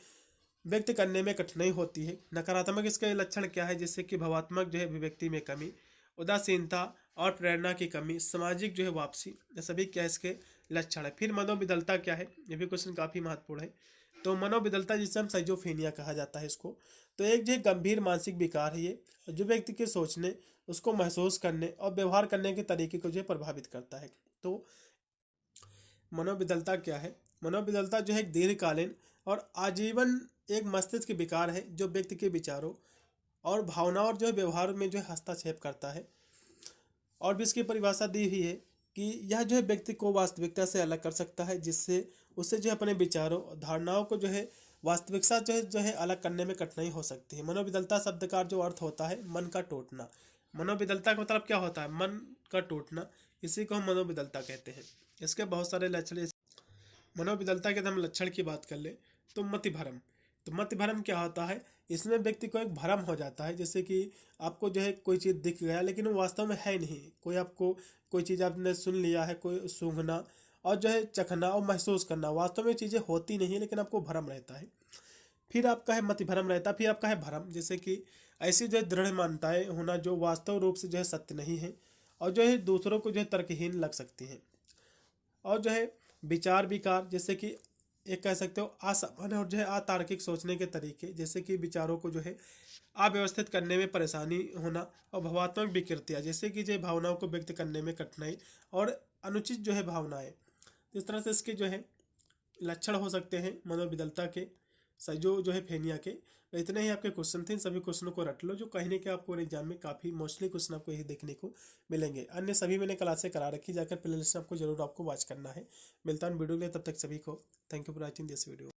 व्यक्त करने में कठिनाई होती है। नकारात्मक इसका लक्षण क्या है, जैसे कि भावात्मक जो है अभिव्यक्ति में कमी, उदासीनता और प्रेरणा की कमी, सामाजिक जो है वापसी, ये सभी क्या इसके लक्षण है। फिर मनोविदलता क्या है, ये भी क्वेश्चन काफ़ी महत्वपूर्ण है। तो मनोविदलता जिसे हम साइजोफ्रेनिया कहा जाता है इसको, तो एक जो है गंभीर मानसिक विकार है ये, जो व्यक्ति के सोचने, उसको महसूस करने और व्यवहार करने के तरीके को जो है प्रभावित करता है। तो मनोविदलता क्या है, मनोविदलता जो है एक दीर्घकालीन और आजीवन एक मस्तिष्क विकार है जो व्यक्ति के विचारों और भावनाओं और जो है व्यवहार में जो है हस्तक्षेप करता है। और भी इसकी परिभाषा दी हुई है कि यह जो है व्यक्ति को वास्तविकता से अलग कर सकता है, जिससे उससे जो है अपने विचारों और धारणाओं को जो है वास्तविकता जो है अलग करने में कठिनाई हो सकती है। मनोविदलता शब्द का जो अर्थ होता है मन का टूटना। मनोविदलता का मतलब क्या होता है, मन का टूटना, इसी को हम मनोविदलता कहते हैं। इसके बहुत सारे लक्षण। मनोविदलता के हम लक्षण की बात कर ले तो मति भ्रम। तो मति भ्रम क्या होता है, इसमें व्यक्ति को एक भ्रम हो जाता है, जैसे कि आपको जो है कोई चीज़ दिख गया लेकिन वो वास्तव में है नहीं। कोई आपको कोई चीज़ आपने सुन लिया है, कोई सूंघना और जो है चखना और महसूस करना, वास्तव में चीज़ें होती नहीं लेकिन आपको भ्रम रहता है। फिर आपका है मति भ्रम रहता है। फिर आपका है भ्रम, जैसे कि ऐसी जो है दृढ़ मान्यताएं होना जो वास्तव रूप से जो है सत्य नहीं है और जो है दूसरों को जो है तर्कहीन लग सकती हैं। और जो है विचार विकार, जैसे कि एक कह सकते हो असामान्य और जो है अतार्किक सोचने के तरीके, जैसे कि विचारों को जो है अव्यवस्थित करने में परेशानी होना। और भावात्मक विकृतियाँ, जैसे कि जो भावनाओं को व्यक्त करने में कठिनाई और अनुचित जो है भावनाएं। इस तरह से इसके जो है लक्षण हो सकते हैं मनोविदलता के, जो है फेनिया के। तो इतने ही आपके क्वेश्चन थे, इन सभी क्वेश्चनों को रट लो, जो कहीं ना कहीं आपको एग्जाम में काफ़ी मोस्टली क्वेश्चन आपको यही देखने को मिलेंगे। अन्य सभी मैंने क्लासें करा रखी, जाकर प्ले लिस्ट आपको जरूर आपको वॉच करना है। मिलता हूँ वीडियो के लिए, तब तक सभी को thank you for watching this video.